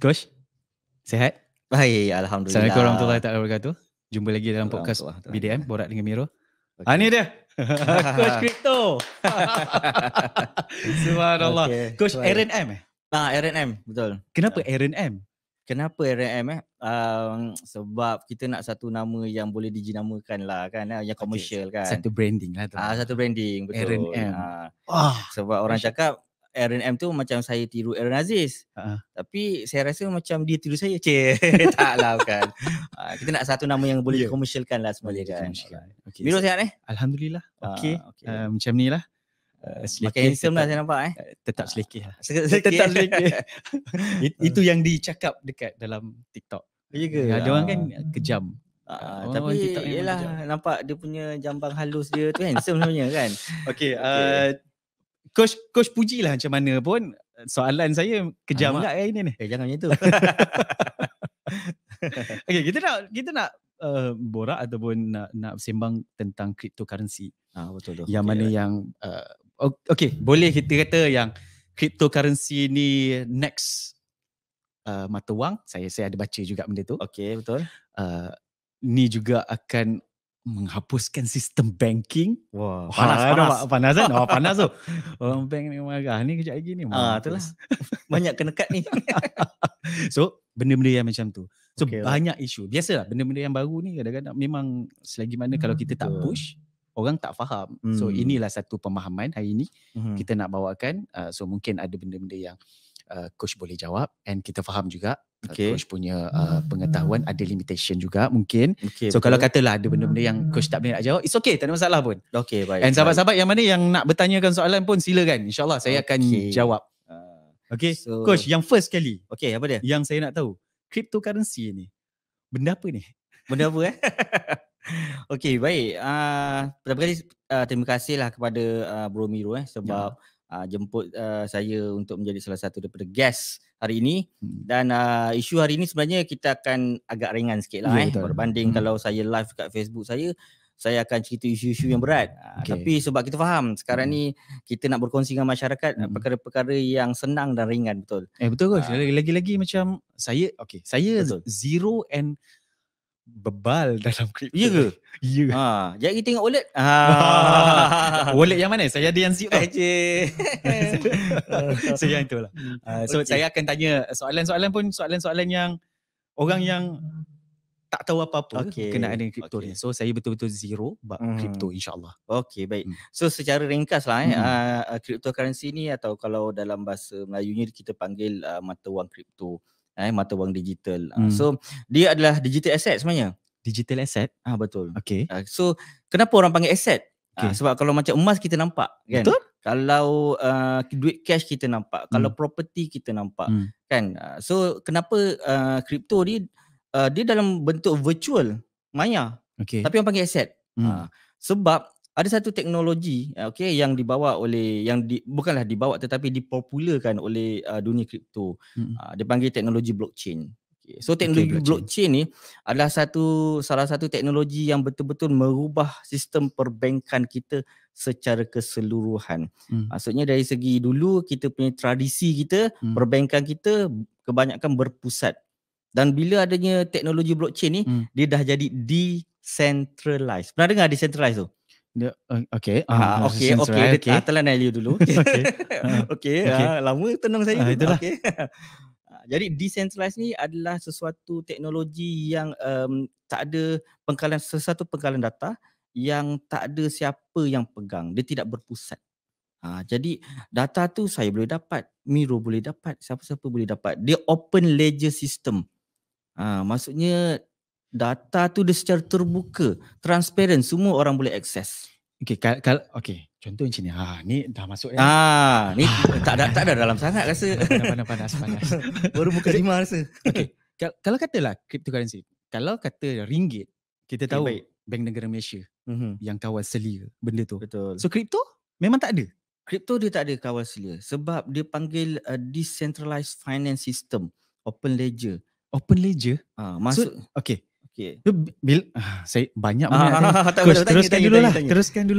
Coach, sehat? Baik, Alhamdulillah. Assalamualaikum warahmatullahi taala wabarakatuh. Jumpa lagi dalam podcast BDM, Borak dengan Miro. Okay. Ni dia. Coach Crypto. Subhanallah. Okay. Coach Aaron M. Aaron M, betul. Kenapa Aaron M? Kenapa Aaron M? Sebab kita nak satu nama yang boleh dijinamakan lah kan, yang komersial kan. Satu branding lah tu. Satu branding, betul. Aaron M. Sebab orang cakap Aaron M tu macam saya tiru Aaron Aziz. Tapi saya rasa macam dia tiru saya. Tak lah bukan. Kita nak satu nama yang boleh dikomersialkan lah sebenarnya kan. Okay. Miro sihat Alhamdulillah. Okay. Macam ni lah. Makin handsome lah saya nampak Tetap selekeh lah. Tetap selekeh. Itu yang dicakap dekat dalam TikTok. Ya ke? Ada orang kan kejam. Tapi yelah, nampak dia punya jambang halus dia tu handsome sebenarnya kan. Okay. Coach pujilah macam mana pun. Soalan saya kejam tak hari ni? Jangan macam tu. Okay, kita nak borak ataupun nak sembang tentang cryptocurrency. Betul tu. Yang mana yang okay, boleh kita kata yang cryptocurrency ni next mata wang. Saya ada baca juga benda tu. Okay, betul. Ni juga akan menghapuskan sistem banking. Wah, panas. Panas kan? Panas tu. Orang bank ni marah ni kejap lagi ni. Itulah. Banyak kenekat ni. So, benda-benda yang macam tu. So, banyak isu. Biasalah, benda-benda yang baru ni kadang-kadang memang selagi mana kalau kita tak push, orang tak faham. So, inilah satu pemahaman hari ni kita nak bawakan. So, mungkin ada benda-benda yang coach boleh jawab and kita faham juga. Coach punya pengetahuan ada limitation juga mungkin. So betul. Kalau katalah ada benda-benda yang coach tak boleh nak jawab, it's okay, tak ada masalah pun. Okay, baik. And sahabat-sahabat yang mana yang nak bertanyakan soalan pun silakan. InsyaAllah saya akan jawab. Okay, so, coach yang first kali. Okay, apa dia? Yang saya nak tahu, cryptocurrency ni, benda apa ni? Benda apa Okay, baik. Pertama kali terima kasihlah kepada Bro Miro sebab jemput saya untuk menjadi salah satu daripada guest hari ini. Dan isu hari ini sebenarnya kita akan agak ringan sikit lah berbanding kalau saya live kat Facebook saya akan cerita isu-isu yang berat. Tapi sebab kita faham sekarang ni kita nak berkongsi dengan masyarakat perkara-perkara yang senang dan ringan, betul. Betul coach. Lagi-lagi macam saya betul. Zero and bebal dalam kripto. Ya ke? Ya. Jadi kita tengok wallet. Wallet yang mana? Saya ada yang zip tu. So yang itulah. So saya akan tanya soalan-soalan pun soalan-soalan yang orang yang tak tahu apa-apa kenaan dengan kripto ni. So saya betul-betul zero bab kripto insya-Allah. Okey, baik. So secara ringkas lah cryptocurrency ni atau kalau dalam bahasa Melayunya kita panggil mata wang kripto. Mata wang digital. So dia adalah digital asset sebenarnya. Digital asset? Betul. Okay. So kenapa orang panggil asset? Sebab kalau macam emas kita nampak kan. Betul. Kalau duit cash kita nampak, kalau property kita nampak kan. So kenapa kripto ni dia dalam bentuk virtual maya. Tapi orang panggil asset. Sebab ada satu teknologi yang dibawa oleh bukanlah dibawa tetapi dipopularkan oleh dunia kripto. Dia panggil teknologi blockchain. So teknologi blockchain ni adalah salah satu teknologi yang betul-betul merubah sistem perbankan kita secara keseluruhan. Maksudnya dari segi dulu kita punya tradisi kita, perbankan kita kebanyakan berpusat. Dan bila adanya teknologi blockchain ni, dia dah jadi decentralized. Pernah dengar decentralized tu? Okay. Telan you dulu. Lama tenang saya. Itulah. Jadi decentralized ni adalah sesuatu teknologi yang tak ada sesuatu pengkalan data yang tak ada siapa yang pegang. Dia tidak berpusat. Jadi data tu saya boleh dapat, Miro boleh dapat, siapa-siapa boleh dapat. Dia open ledger system. Maksudnya data tu dia secara terbuka, transparent, semua orang boleh akses. Contoh macam ni. Ni dah masuk ni tak ada dalam sangat rasa. Panas. Baru buka 5 rasa. Kalau katalah cryptocurrency, kalau kata ringgit, kita tahu Bank Negara Malaysia yang kawal selia benda tu. Betul. So kripto memang tak ada. Kripto dia tak ada kawal selia sebab dia panggil decentralized finance system, open ledger. Open ledger? Masuk. So, saya banyak teruskan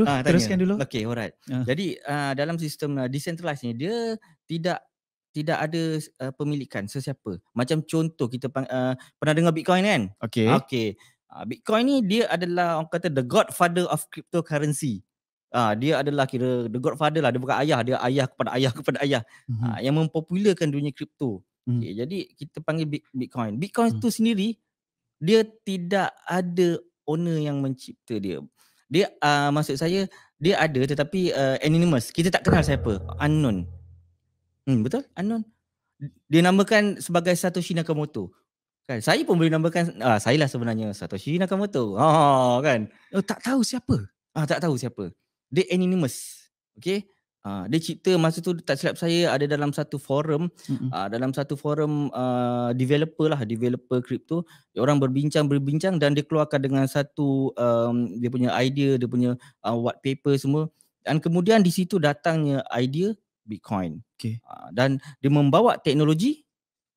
dulu. Okay, alright. Jadi dalam sistem decentralized ni dia tidak tidak ada pemilikan sesiapa. Macam contoh kita pernah dengar Bitcoin kan? Okey. Bitcoin ni dia adalah orang kata the godfather of cryptocurrency. Dia adalah kira the godfather lah, dia bukan ayah, dia ayah kepada ayah kepada ayah. Yang mempopularkan dunia kripto. Okay, jadi kita panggil Bitcoin. Bitcoin tu sendiri dia tidak ada owner yang mencipta dia. Dia maksud saya dia ada tetapi anonymous. Kita tak kenal siapa, unknown. Betul? Unknown. Dia namakan sebagai Satoshi Nakamoto. Kan? Saya pun boleh namakan saya lah sebenarnya Satoshi Nakamoto. Kan? Tak tahu siapa. Tak tahu siapa. Dia anonymous. Okay? Dia cipta masa tu tak silap saya ada dalam satu forum, developer kripto. Orang berbincang dan dia keluarkan dengan satu dia punya idea, dia punya white paper semua, dan kemudian di situ datangnya idea Bitcoin. Dan dia membawa teknologi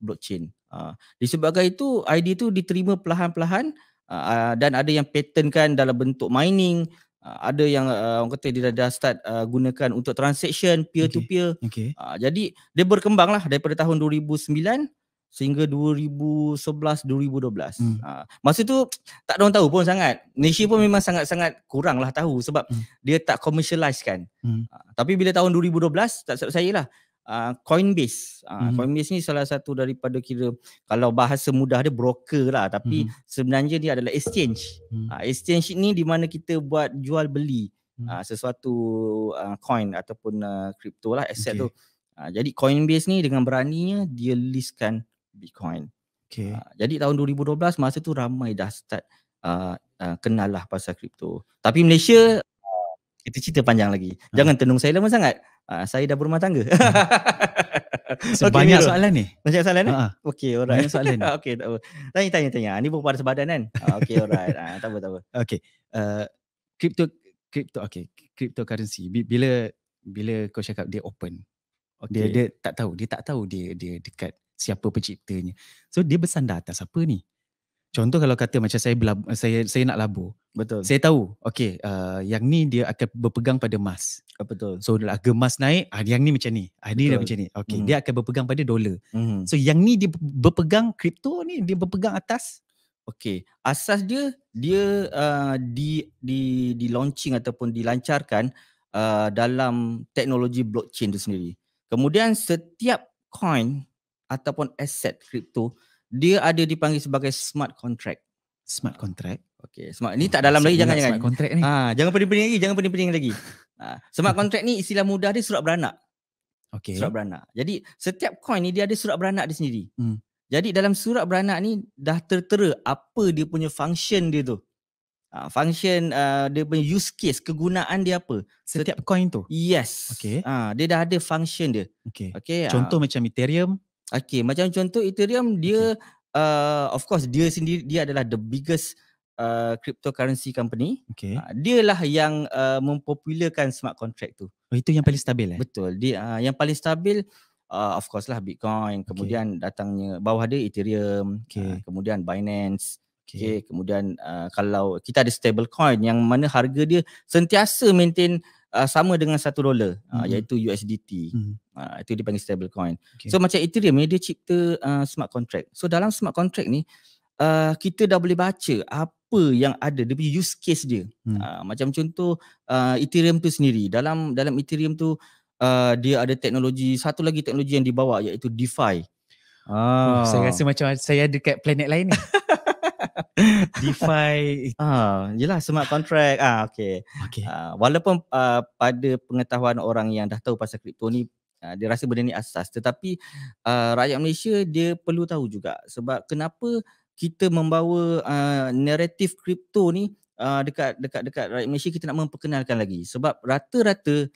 blockchain. Disebabkan itu idea tu diterima perlahan-lahan, dan ada yang patentkan dalam bentuk mining, ada yang orang kata dia dah start gunakan untuk transaction peer to peer. Jadi dia berkembanglah daripada tahun 2009 sehingga 2011 2012. Masa tu tak ada orang tahu pun sangat. Malaysia pun memang sangat-sangat kuranglah tahu sebab dia tak commercialize kan. Tapi bila tahun 2012 tak silap saya lah, Coinbase. Coinbase ni salah satu daripada kira kalau bahasa mudah dia broker lah, tapi sebenarnya dia adalah exchange. Exchange ni di mana kita buat jual beli sesuatu coin ataupun crypto lah, aset tu. Jadi Coinbase ni dengan beraninya dia listkan Bitcoin. Jadi tahun 2012 masa tu ramai dah start kenal lah pasal crypto. Tapi Malaysia kita cerita panjang lagi. Jangan tenung saya lama sangat. Saya dah berumah tangga. Banyak soalan ni. Banyak soalan ni? Okey, alright. Banyak soalan ni. Okey, tak apa. Tanya. Ni bukan pada sebadan kan? Okey, alright. Tak apa. Okey. Cryptocurrency. Bila kau cakap dia open. Dia tak tahu dia dekat siapa penciptanya. So dia bersandar atas apa ni? Contoh kalau kata macam saya nak labur. Betul. Saya tahu, yang ni dia akan berpegang pada emas. Betul. So harga emas naik, yang ni macam ni. Dia macam ni. Dia akan berpegang pada dolar. So yang ni dia berpegang kripto ni, dia berpegang atas. Asas dia di launching ataupun dilancarkan dalam teknologi blockchain tu sendiri. Kemudian setiap coin ataupun aset kripto dia ada dipanggil sebagai smart contract. Smart contract. Smart ni tak dalam lagi, jangan. Smart contract ni. Jangan pening lagi. Smart contract ni istilah mudah dia surat beranak. Surat beranak. Jadi setiap coin ni dia ada surat beranak dia sendiri. Jadi dalam surat beranak ni dah tertera apa dia punya function dia tu. Function dia punya use case, kegunaan dia apa. Setiap coin tu? Yes. Dia dah ada function dia. Contoh macam Ethereum. Macam contoh Ethereum dia of course dia sendiri dia adalah the biggest cryptocurrency company. Dia lah yang mempopularkan smart contract tu. Itu yang paling stabil Betul. Dia yang paling stabil of course lah Bitcoin, kemudian datangnya bawah dia Ethereum, kemudian Binance. Kemudian kalau kita ada stable coin yang mana harga dia sentiasa maintain sama dengan $1 iaitu USDT. Itu dipanggil stable coin. So macam Ethereum ni dia cipta smart contract. So dalam smart contract ni kita dah boleh baca apa yang ada, dia punya use case dia. Macam contoh Ethereum tu sendiri. Dalam Ethereum tu dia ada satu lagi teknologi yang dibawa iaitu DeFi. Saya rasa macam saya ada dekat planet lain ni. DeFi. Yelah smart contract. Walaupun pada pengetahuan orang yang dah tahu pasal kripto ni, dia rasa benda ni asas, tetapi rakyat Malaysia dia perlu tahu juga sebab kenapa kita membawa naratif kripto ni dekat rakyat Malaysia. Kita nak memperkenalkan lagi sebab rata-rata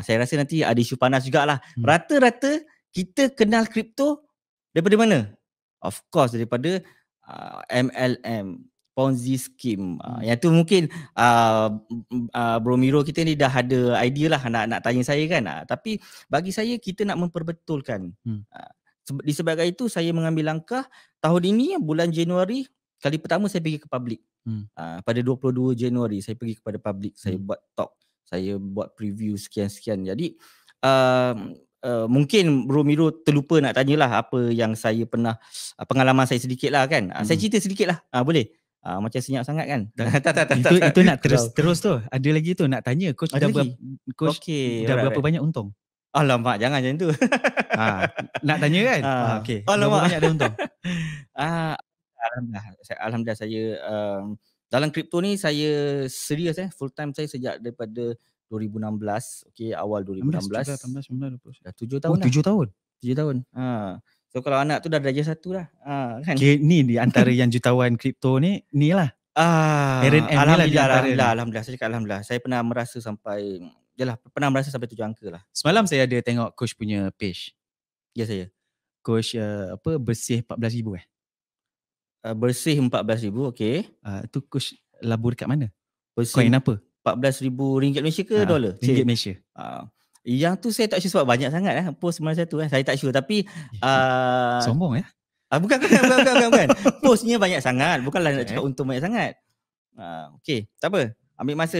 saya rasa nanti ada isu panas jugalah. Rata-rata kita kenal kripto daripada mana? Of course daripada MLM, Ponzi scheme. Yang tu mungkin Bro Miro kita ni dah ada idea lah nak tanya saya kan. Tapi bagi saya kita nak memperbetulkan. Disebabkan itu saya mengambil langkah tahun ini bulan Januari, kali pertama saya pergi ke public. Pada 22 Januari saya pergi kepada public. Saya buat talk, saya buat preview sekian-sekian. Jadi mungkin Bro Miro terlupa nak tanyalah apa yang saya pernah, pengalaman saya sedikit lah kan. Saya cerita sedikit lah, boleh? Macam senyap sangat kan? Tak. Itu nak terus tu. Ada lagi tu nak tanya coach dah berapa banyak untung? Alamak, jangan macam tu. Nak tanya kan? Okey. Berapa banyak ada untung? Alhamdulillah saya dalam kripto ni saya serius full time saya sejak daripada 2016. Okey, awal 2016. 18, 19, 20. Dah 7 tahun dah. 7 tahun. 7 tahun. So kalau anak tu dah darjah 1 dah. Kan. Okay, ni di antara yang jutawan kripto ni lah. Alhamdulillah. Saya cakap alhamdulillah. Saya pernah merasa sampai pernah merasa sampai 7 angka lah. Semalam saya ada tengok coach punya page. Ya saya. Coach bersih 14,000 bersih 14,000, okey. Tu coach labur dekat mana? Bersih coin apa? RM14,000 Malaysia ke dolar? Ringgit Malaysia. Yang tu saya tak sure sebab banyak sangat post mana satu saya tak sure tapi sombong ya? Bukan. Postnya banyak sangat, bukanlah nak cakap untung banyak sangat. Okey, tak apa. Ambil masa.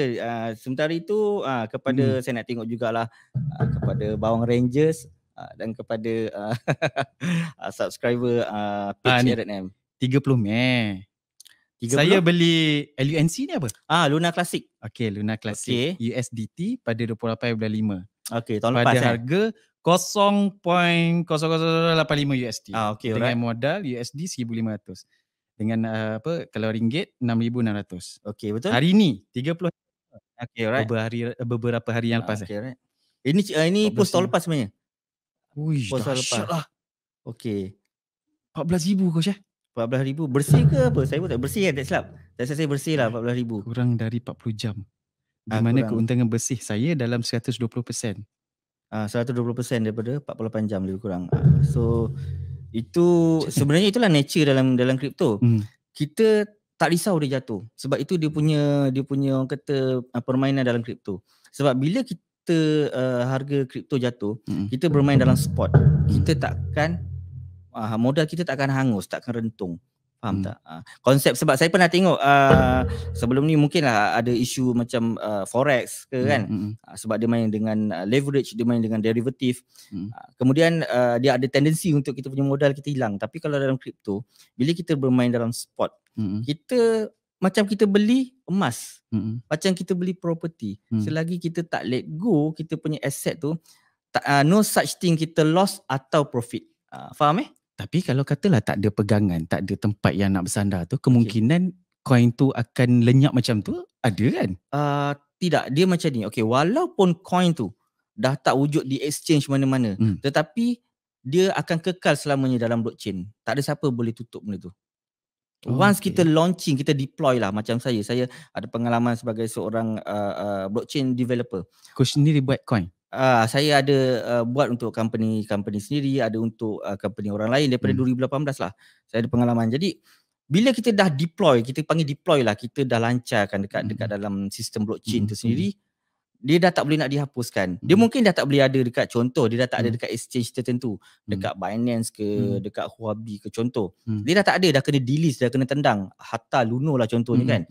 Sementara itu kepada saya nak tengok jugalah kepada Bawang Rangers dan kepada subscriber page RNM. 30 Mei. Saya beli LUNC ni apa? Luna Classic. Okey, Luna Classic. USDT pada 28.5. Okey, tahun lepas. Pada harga 0.0085 USD. Okey, dengan modal USD 1,500. Dengan kalau ringgit 6,600. Okey, betul. Hari ni 30. Okey, alright. Beberapa hari yang lepas. Okey, alright. Ini post tahun lepas sebenarnya. Post tahun lepas lah. Okey. 14,000 coach 14,000 bersih ke apa? Saya pun tak bersih tak silap. Saya bersih lah 14,000. Kurang dari 40 jam. Di mana keuntungan bersih saya dalam 120%. 120% daripada 48 jam lebih kurang. So itu sebenarnya itulah nature dalam kripto. Kita tak risau dia jatuh. Sebab itu dia punya orang kata permainan dalam kripto. Sebab bila kita harga kripto jatuh, kita bermain dalam spot. Kita takkan modal kita tak akan hangus, tak akan rentung. Faham tak? Konsep sebab saya pernah tengok sebelum ni mungkinlah ada isu macam forex ke kan. Sebab dia main dengan leverage, dia main dengan derivatif. Kemudian dia ada tendensi untuk kita punya modal kita hilang. Tapi kalau dalam kripto, bila kita bermain dalam spot, kita macam kita beli emas, macam kita beli property. Selagi kita tak let go kita punya asset tu, no such thing kita loss atau profit. Faham Tapi kalau katalah tak ada pegangan, tak ada tempat yang nak bersandar tu, kemungkinan koin tu akan lenyap macam tu ada kan? Tidak, dia macam ni. Okey, walaupun koin tu dah tak wujud di exchange mana-mana, tetapi dia akan kekal selamanya dalam blockchain. Tak ada siapa boleh tutup benda tu. Once kita launching, kita deploy lah. Macam saya ada pengalaman sebagai seorang blockchain developer. Coach sendiri buat coin? Saya ada buat untuk company sendiri, ada untuk company orang lain daripada 2018 lah. Saya ada pengalaman. Jadi bila kita dah deploy, kita panggil deploy lah, kita dah lancarkan dekat dalam sistem blockchain tu sendiri, dia dah tak boleh nak dihapuskan. Dia mungkin dah tak boleh ada dekat contoh, dia dah tak ada dekat exchange tertentu, dekat Binance ke, dekat Huobi ke contoh. Dia dah tak ada, dah kena delist, dah kena tendang. Hatta Luno lah contohnya kan.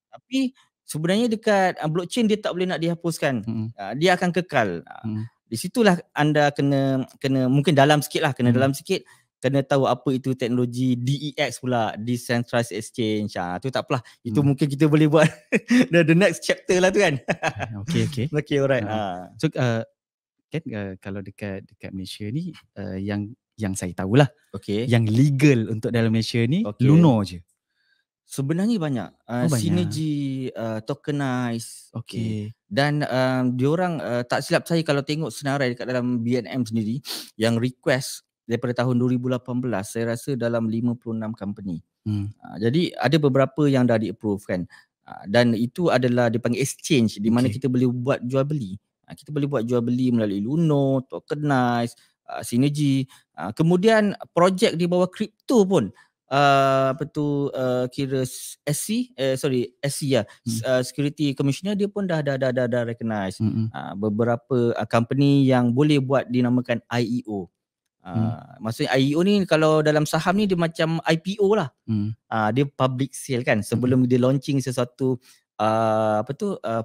Tapi sebenarnya dekat blockchain dia tak boleh nak dihapuskan. Dia akan kekal. Di situlah anda kena mungkin dalam sikit lah, dalam sikit, kena tahu apa itu teknologi DEX pula, Decentralized Exchange. Tu tak apalah. Itu mungkin kita boleh buat the next chapter lah tu kan. Okay, alright. So kan kalau dekat Malaysia ni yang saya tahulah, yang legal untuk dalam Malaysia ni Luno je. Sebenarnya banyak. Synergy, tokenize. Dan diorang tak silap saya kalau tengok senarai dekat dalam BNM sendiri yang request daripada tahun 2018, saya rasa dalam 56 company. Jadi ada beberapa yang dah di-approve kan. Dan itu adalah dipanggil exchange di mana kita boleh buat jual beli. Kita boleh buat jual beli melalui Luno, tokenize, Synergy. Kemudian projek di bawah kripto pun kira SC Security Commissioner dia pun dah recognize beberapa company yang boleh buat dinamakan IEO. Maksudnya IEO ni kalau dalam saham ni dia macam IPO lah. Dia public sale kan sebelum dia launching sesuatu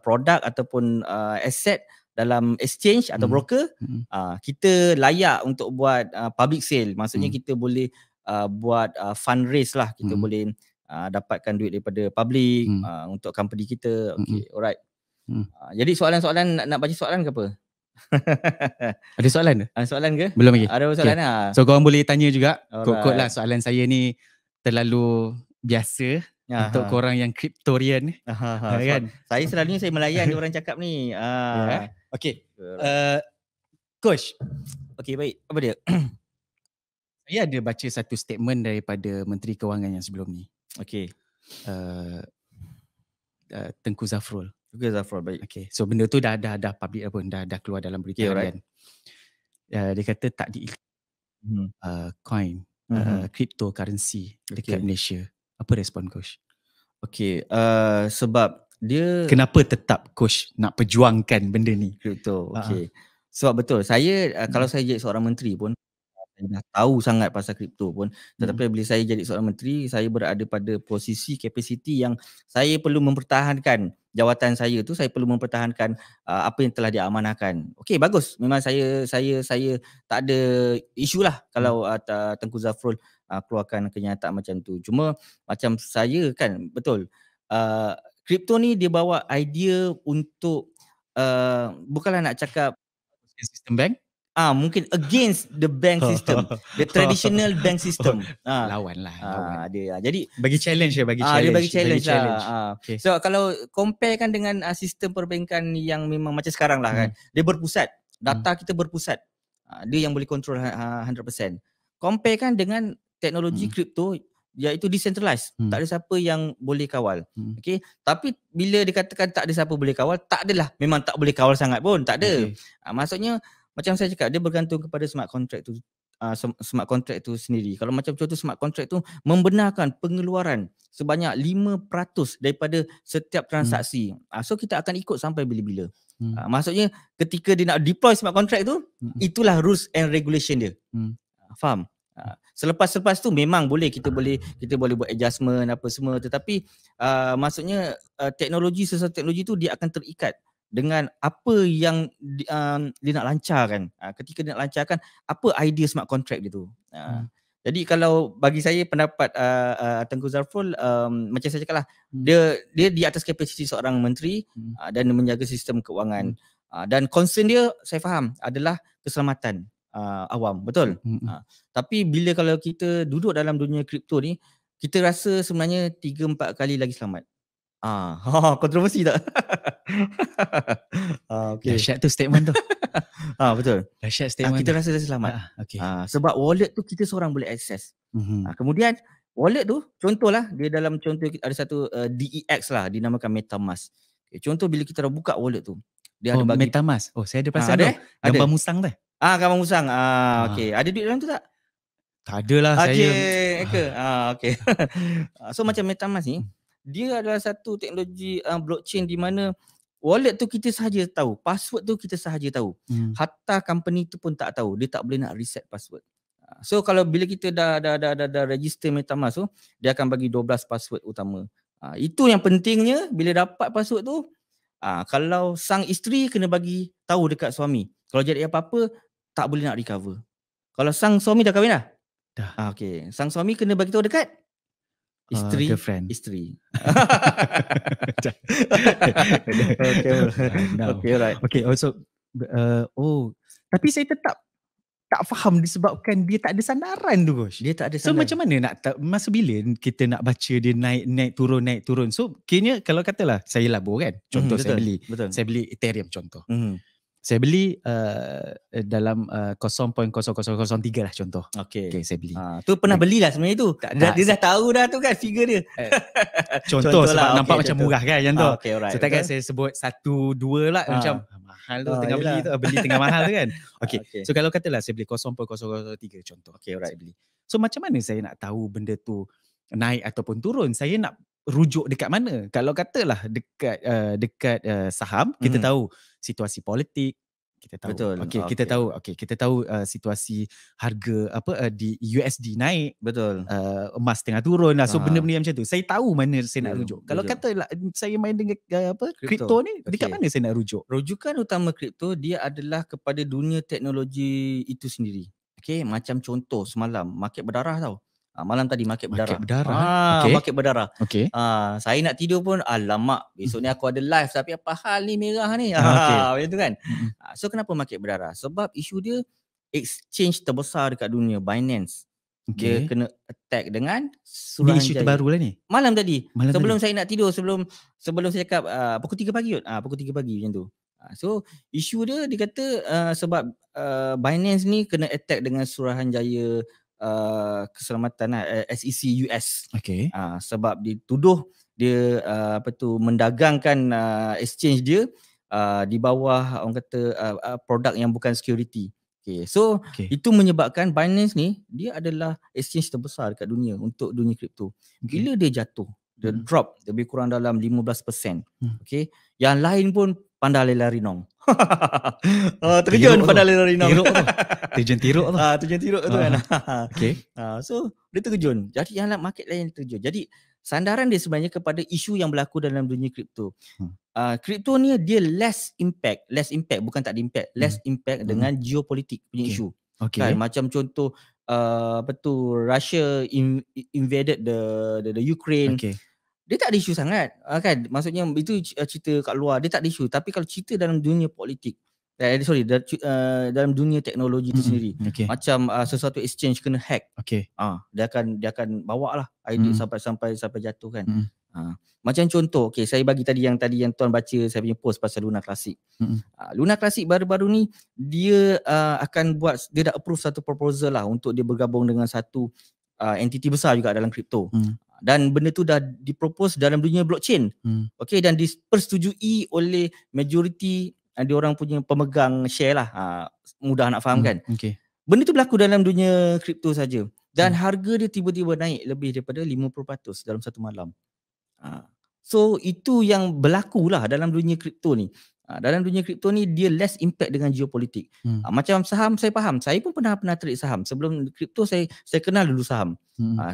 produk ataupun asset, dalam exchange atau broker, kita layak untuk buat public sale. Maksudnya kita boleh buat fundraise lah, kita boleh dapatkan duit daripada public untuk company kita. Okay, alright. Jadi soalan-soalan nak baca soalan ke apa? Ada soalan ke? Soalan ke? Belum lagi. Ada soalan So korang boleh tanya juga. Kod lah soalan saya ni terlalu biasa untuk korang yang Cryptorian kan. Saya selalunya saya melayan dia orang cakap ni. Okay. Coach. Okay, baik. Apa dia? Saya ada baca satu statement daripada Menteri Kewangan yang sebelum ni. Okay. Tengku Zafrul. Baik. Okay. So benda tu dah public pun, dah keluar dalam berita harian. Dia kata tak di coin, cryptocurrency dekat Malaysia. Apa respon Coach? Okay. Sebab dia... Kenapa tetap Coach nak perjuangkan benda ni? Crypto. Okay. Sebab betul. Saya, kalau saya jadi seorang menteri pun, saya dah tahu sangat pasal kripto pun, tetapi bila saya jadi seorang menteri, saya berada pada posisi kapasiti yang saya perlu mempertahankan jawatan saya tu, saya perlu mempertahankan apa yang telah diamanahkan. Okey, bagus. Memang saya tak ada isu lah kalau Tengku Zafrul keluarkan kenyataan macam tu. Cuma macam saya kan, betul. Kripto ni dia bawa idea untuk bukanlah nak cakap sistem bank, mungkin against the bank system, the traditional bank system. Lawan. Dia. Jadi bagi challenge dia bagi challenge lah. Okay. So kalau comparekan dengan sistem perbankan yang memang macam sekarang lah kan, dia berpusat, data kita berpusat. Dia yang boleh control 100%. Comparekan dengan teknologi kripto, iaitu decentralized. Tak ada siapa yang boleh kawal. Okay? Tapi bila dikatakan tak ada siapa boleh kawal, tak adalah memang tak boleh kawal sangat pun, tak ada. Maksudnya macam saya cakap, dia bergantung kepada smart contract tu, smart contract tu sendiri. Kalau macam contoh smart contract tu membenarkan pengeluaran sebanyak 5% daripada setiap transaksi. So kita akan ikut sampai bila-bila. Maksudnya ketika dia nak deploy smart contract tu, itulah rules and regulation dia. Faham? Selepas tu memang kita boleh buat adjustment apa semua, tetapi maksudnya sesuatu teknologi tu dia akan terikat dengan apa yang dia nak lancarkan. Ketika dia nak lancarkan, apa idea smart contract dia tu. Jadi kalau bagi saya pendapat Tengku Zafrul, macam saya cakap lah, dia di atas kapasiti seorang menteri dan menjaga sistem keuangan. Dan concern dia, saya faham, adalah keselamatan awam, betul. Tapi bila kalau kita duduk dalam dunia kripto ni, kita rasa sebenarnya 3-4 kali lagi selamat. Kontroversi tak? Okay. Dahsyat tu statement tu. Betul. Dahsyat statement. Kita rasa selamat. Okay. Sebab wallet tu kita seorang boleh akses. Kemudian wallet tu, contohlah, dia dalam contoh ada satu DEX lah, dinamakan MetaMask. Contoh bila kita dah buka wallet tu, dia ada bagi MetaMask. Saya ada pasal tu. Gambar musang tu. Gambar musang. Okay. Ada duit dalam tu tak? Tak ada lah saya. Okay. So macam MetaMask ni, dia adalah satu teknologi blockchain di mana wallet tu kita sahaja tahu, password tu kita sahaja tahu. Hatta company tu pun tak tahu, dia tak boleh nak reset password. So kalau bila kita dah register MetaMask tu, dia akan bagi 12 password utama. Itu yang pentingnya, bila dapat password tu, kalau sang isteri kena bagi tahu dekat suami. Kalau jadi apa-apa, tak boleh nak recover. Kalau sang suami dah kahwin dah? Dah. Okay. Sang suami kena bagi tahu dekat isteri, girlfriend. Isteri. Okay, right. Okay, also tapi saya tetap tak faham disebabkan dia tak ada sandaran tu, Coach. Dia tak ada sandaran. So macam mana masa bila kita nak baca dia naik turun. So kayaknya kalau katalah saya labur kan. Contoh saya beli Ethereum contoh. Saya beli dalam 0.0003 lah contoh. Okay, saya beli. Tu pernah belilah sebenarnya tu. Dia dah tahu dah tu kan figure dia. Contoh sebab lah, nampak macam murah kan contoh. So takkan betul. saya sebut 1-2 lah macam mahal tu tengah beli tu. Beli tengah mahal tu kan. Okay. So kalau katalah saya beli 0.003 contoh. Okay, saya beli. So macam mana saya nak tahu benda tu naik ataupun turun? Saya nak rujuk dekat mana? Kalau katalah dekat saham, kita tahu situasi politik, kita tahu. Betul. Kita tahu situasi harga di USD naik. Betul. Emas tengah turun lah. So benda-benda macam tu. Saya tahu mana saya nak rujuk. Kalau kata saya main dengan kripto ni, dekat mana saya nak rujuk? Rujukan utama kripto dia adalah kepada dunia teknologi itu sendiri. Okey, macam contoh semalam market berdarah tau. Malam tadi market berdarah. Market berdarah. Okay. Saya nak tidur pun alamak besok ni aku ada live tapi apa hal ni merah ni. Macam tu kan. So kenapa market berdarah? Sebab isu dia exchange terbesar dekat dunia, Binance. Dia kena attack dengan Suruhanjaya. Ni isu terbaru lah ni. Malam tadi. Sebelum saya nak tidur, sebelum saya cakap pukul 3 pagi kot. Pukul 3 pagi macam tu. So isu dia kata sebab Binance ni kena attack dengan Suruhanjaya keselamatan SEC US. Sebab dituduh dia mendagangkan exchange dia di bawah orang kata produk yang bukan security. Itu menyebabkan Binance ni dia adalah exchange terbesar dekat dunia untuk dunia kripto. Bila dia jatuh, dia drop lebih kurang dalam 15%. Yang lain pun pandai lari-nong. Terjun pandai lari-nong. Terjun tiruk tu. Terjun tiruk tu kan. So dia terjun. Jadi yang market lain terjun. Jadi sandaran dia sebenarnya kepada isu yang berlaku dalam dunia kripto. Kripto ni dia less impact bukan tak ada impact, less impact dengan geopolitik punya isu. Kan macam contoh Russia invaded the Ukraine. Dia tak ada isu sangat kan, maksudnya itu cerita kat luar, dia tak ada isu. Tapi kalau cerita dalam dunia politik, dalam dunia teknologi itu sendiri, macam sesuatu exchange kena hack, dia akan bawa lah idea sampai jatuh kan. Macam contoh, saya bagi tadi yang tuan baca saya punya post pasal Luna Classic. Luna Classic baru-baru ni dia akan buat, dia dah approve satu proposal lah untuk dia bergabung dengan satu entiti besar juga dalam kripto. Dan benda tu dah dipropose dalam dunia blockchain. Dan dipersetujui oleh majoriti diorang punya pemegang share lah. Mudah nak faham kan. Benda tu berlaku dalam dunia kripto saja. Dan harga dia tiba-tiba naik lebih daripada 50% dalam satu malam. So itu yang berlaku lah dalam dunia kripto ni. Dalam dunia kripto ni dia less impact dengan geopolitik. Macam saham saya faham. Saya pun pernah trade saham. Sebelum kripto saya kenal dulu saham.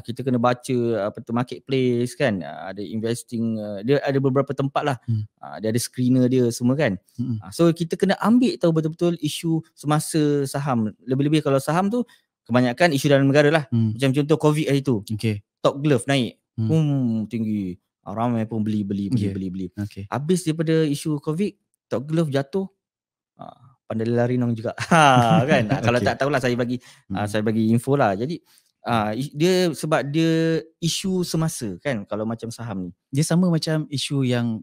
Kita kena baca marketplace kan. Ada investing, dia ada beberapa tempat lah. Dia ada screener dia semua kan. So kita kena ambil tahu betul-betul isu semasa saham. Lebih-lebih kalau saham tu kebanyakan isu dalam negara lah. Macam contoh COVID hari tu. Top glove naik. Tinggi. Ramai pun beli. Habis daripada isu COVID, Top glove jatuh, pandai lari nong juga. Kan? Kalau tak tahulah saya bagi info lah. Jadi dia sebab dia isu semasa kan, kalau macam saham ni. Dia sama macam isu yang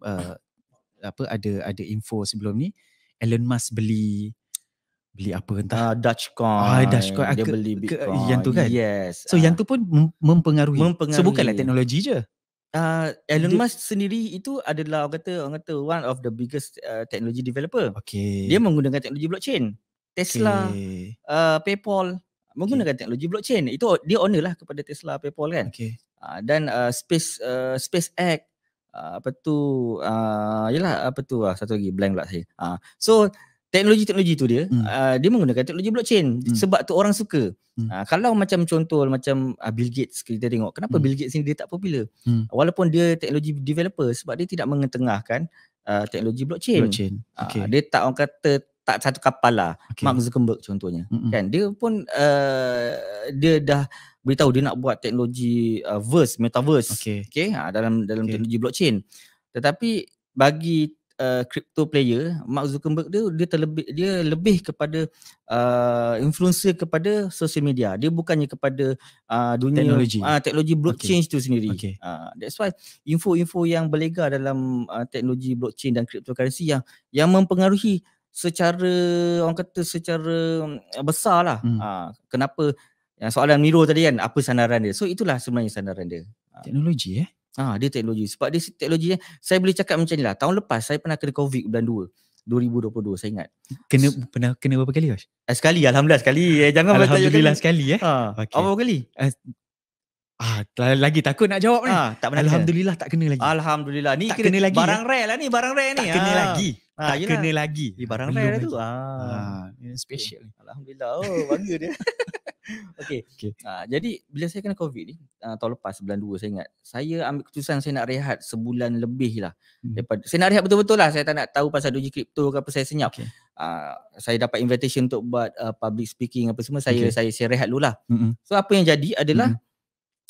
ada info sebelum ni, Elon Musk beli apa entah Dogecoin. Dia beli Bitcoin. Yang tu kan. Yes. So yang tu pun mempengaruhi. So bukanlah teknologi je. Elon Musk sendiri itu adalah orang kata one of the biggest technology developer. Dia menggunakan teknologi blockchain. Tesla, PayPal menggunakan teknologi blockchain. Itu dia owner lah kepada Tesla, PayPal kan. Dan SpaceX satu lagi blank pula saya. So teknologi tu dia menggunakan teknologi blockchain sebab tu orang suka. Kalau macam contoh macam Bill Gates, kita tengok kenapa Bill Gates ni dia tak popular. Walaupun dia teknologi developer, sebab dia tidak mengetengahkan teknologi blockchain. Dia tak, orang kata tak satu kapal lah. Mark Zuckerberg contohnya. Kan dia pun dia dah beritahu dia nak buat teknologi metaverse. Dalam teknologi blockchain. Tetapi bagi crypto player, Mark Zuckerberg dia lebih kepada influencer kepada social media. Dia bukannya kepada dunia teknologi blockchain itu sendiri. That's why info-info yang berlega dalam teknologi blockchain dan cryptocurrency yang mempengaruhi secara, orang kata secara besar lah. Kenapa yang soalan Miro tadi kan, apa sandaran dia? So itulah sebenarnya sandaran dia. Teknologi dia teknologi. Sebab dia teknologi, saya boleh cakap macam ni lah. Tahun lepas saya pernah kena COVID bulan 2022, saya ingat. Pernah kena berapa kali, Wash? Sekali, alhamdulillah sekali. Jangan alhamdulillah sekali. Apa kali? Lagi takut nak jawab ni. Tak pernah Alhamdulillah tak kena lagi. Alhamdulillah. Ni tak kena lagi. Barang rare lah ni, barang rare ni. Tak kena lagi. Tak yelah. kena lagi. Barang rare tu. Special ni. Alhamdulillah. Bangga dia. Okay. Jadi bila saya kena COVID ni, tahun lepas bulan 2 saya ingat, saya ambil keputusan saya nak rehat sebulan lebih lah. Saya nak rehat betul-betul lah. Saya tak nak tahu pasal doji kripto ke apa, saya senyap. Saya dapat invitation untuk buat public speaking apa semua, saya rehat dulu lah. So apa yang jadi adalah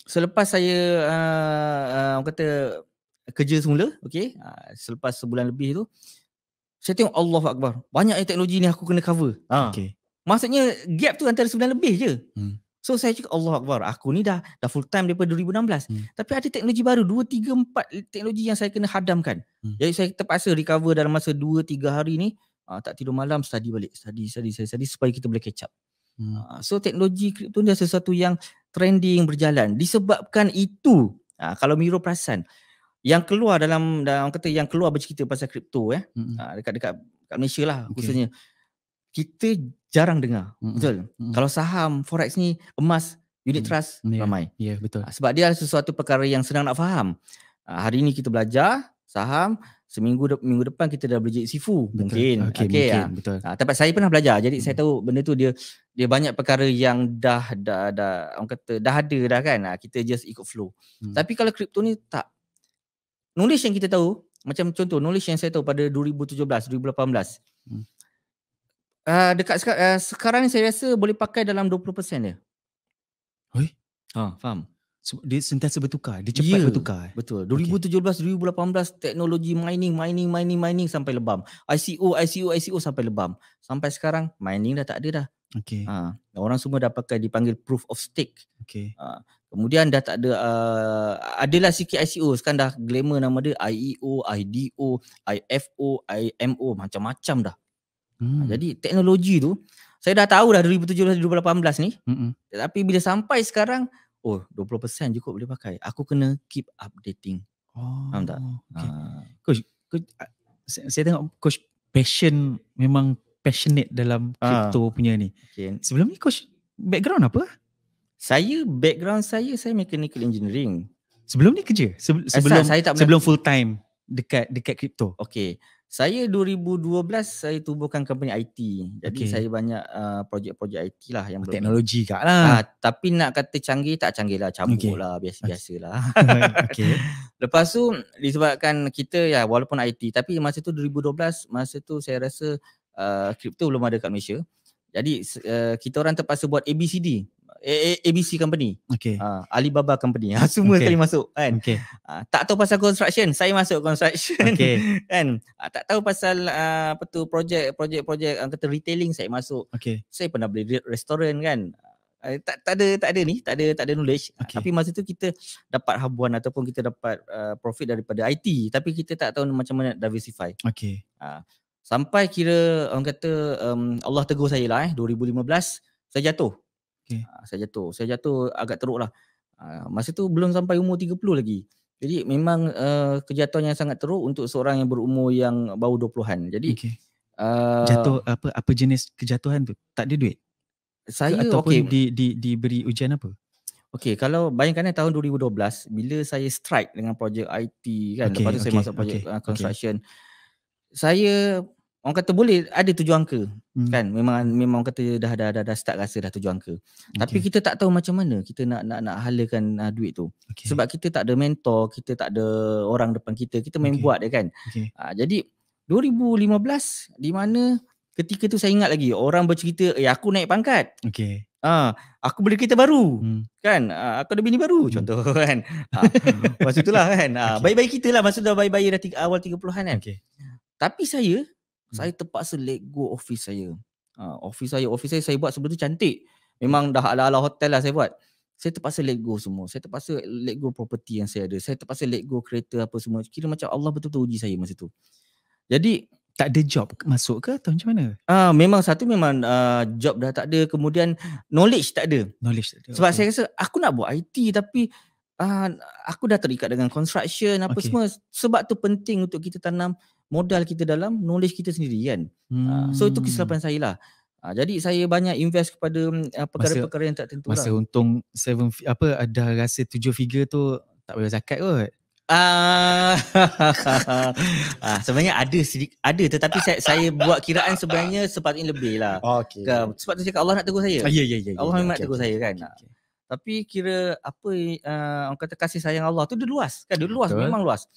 selepas saya orang kata kerja semula, selepas sebulan lebih tu, saya tengok Allahu Akbar, banyak teknologi ni aku kena cover. Maksudnya gap tu antara sebulan lebih je. So saya cakap Allahu Akbar, aku ni dah full time daripada 2016. Tapi ada teknologi baru, 2, 3, 4 teknologi yang saya kena hadamkan. Jadi saya terpaksa recover dalam masa 2, 3 hari ni. Tak tidur malam, study balik, study supaya kita boleh catch up. So teknologi kripto ni sesuatu yang trending berjalan. Disebabkan itu, kalau Miro perasan, yang keluar dalam kata yang keluar bercerita pasal kripto dekat Malaysia lah khususnya, kita jarang dengar. Betul. Kalau saham, forex ni, emas, unit trust ramai. Ya, betul. Sebab dia adalah sesuatu perkara yang senang nak faham. Hari ni kita belajar saham, minggu depan kita dah belajar sifu. Mungkin. Mungkin. Betul. Tapi saya pernah belajar, jadi saya tahu benda tu dia banyak perkara yang dah orang kata dah ada dah kan. Kita just ikut flow. Tapi kalau kripto ni tak. Knowledge yang kita tahu, macam contoh knowledge yang saya tahu pada 2017, 2018. Dekat sekarang ni saya rasa boleh pakai dalam 20% dia. Faham? Dia sentiasa bertukar, dia cepat bertukar. Betul. 2017, 2018 teknologi mining sampai lebam. ICO sampai lebam. Sampai sekarang mining dah tak ada dah. Orang semua dah pakai dipanggil proof of stake. Kemudian dah tak ada adalah sikit ICO, sekarang dah glamour nama dia IEO, IDO, IFO, IMO, macam-macam dah. Jadi teknologi tu saya dah tahu dah 2017 2018 ni. Tapi bila sampai sekarang 20% je kot boleh pakai. Aku kena keep updating. Faham tak? Coach, saya tengok coach memang passionate dalam crypto punya ni. Sebelum ni coach background apa? Background saya mechanical engineering. Sebelum ni kerja? Sebelum full time dekat crypto. Saya 2012 saya tubuhkan company IT. Jadi saya banyak projek-projek IT lah yang teknologi kat lah. Tapi nak kata canggih tak canggih lah, cabut lah, biasa-biasa lah. Lepas tu disebabkan kita walaupun IT, tapi masa tu 2012, masa tu saya rasa kripto belum ada kat Malaysia. Jadi kita orang terpaksa buat ABC company. Alibaba company. Semua kali masuk kan. Tak tahu pasal construction, saya masuk construction. Kan. Tak tahu pasal projek kata retailing, saya masuk. Saya pernah beli restoran kan. Tak ada knowledge. Tapi masa tu kita dapat habuan ataupun kita dapat profit daripada IT, tapi kita tak tahu macam mana diversify. Sampai kira orang kata Allah tegur saya lah 2015 saya jatuh. Saya jatuh agak teruk lah. Masa tu belum sampai umur 30 lagi. Jadi memang kejatuhan yang sangat teruk untuk seorang yang berumur yang baru 20-an. Jadi jatuh apa jenis kejatuhan tu? Tak ada duit? Saya ataupun diberi ujian apa? Kalau bayangkan tahun 2012 bila saya strike dengan projek IT kan, lepas tu saya masuk projek construction. Saya orang kata boleh ada 7 angka kan, memang orang kata dah start rasa dah 7 angka. Tapi kita tak tahu macam mana kita nak halakan duit tu. Sebab kita tak ada mentor, kita tak ada orang depan kita main buat dia kan. Jadi 2015 di mana ketika tu saya ingat lagi orang bercerita aku naik pangkat. Aku beli kereta baru kan, aku ada bini baru contoh kan. Masa itulah kan. Bayi-bayi kita lah, masa dah bayi-bayi dah awal 30-an kan. Tapi saya terpaksa let go office saya. Office saya buat sebelum tu cantik. Memang dah ala-ala hotel lah saya buat. Saya terpaksa let go semua. Saya terpaksa let go property yang saya ada. Saya terpaksa let go kereta apa semua. Kira macam Allah betul-betul uji saya masa tu. Jadi tak ada job masuk ke atau macam mana? Memang job dah tak ada. Kemudian knowledge tak ada. Sebab saya rasa aku nak buat IT tapi aku dah terikat dengan construction apa semua. Sebab tu penting untuk kita tanam modal kita dalam knowledge kita sendiri kan. So itu kesilapan saya lah. Jadi saya banyak invest kepada perkara-perkara yang tak tentu masa lah. untung ada rasa 7 figure tu tak bayar zakat kot. Sebenarnya ada tetapi saya buat kiraan sebenarnya sepatutnya lebih lah. Sebab tu cakap Allah nak tegur saya. Allah memang nak tegur saya kan. Tapi kira apa orang kata kasih sayang Allah tu dia luas kan, dia luas. Memang luas.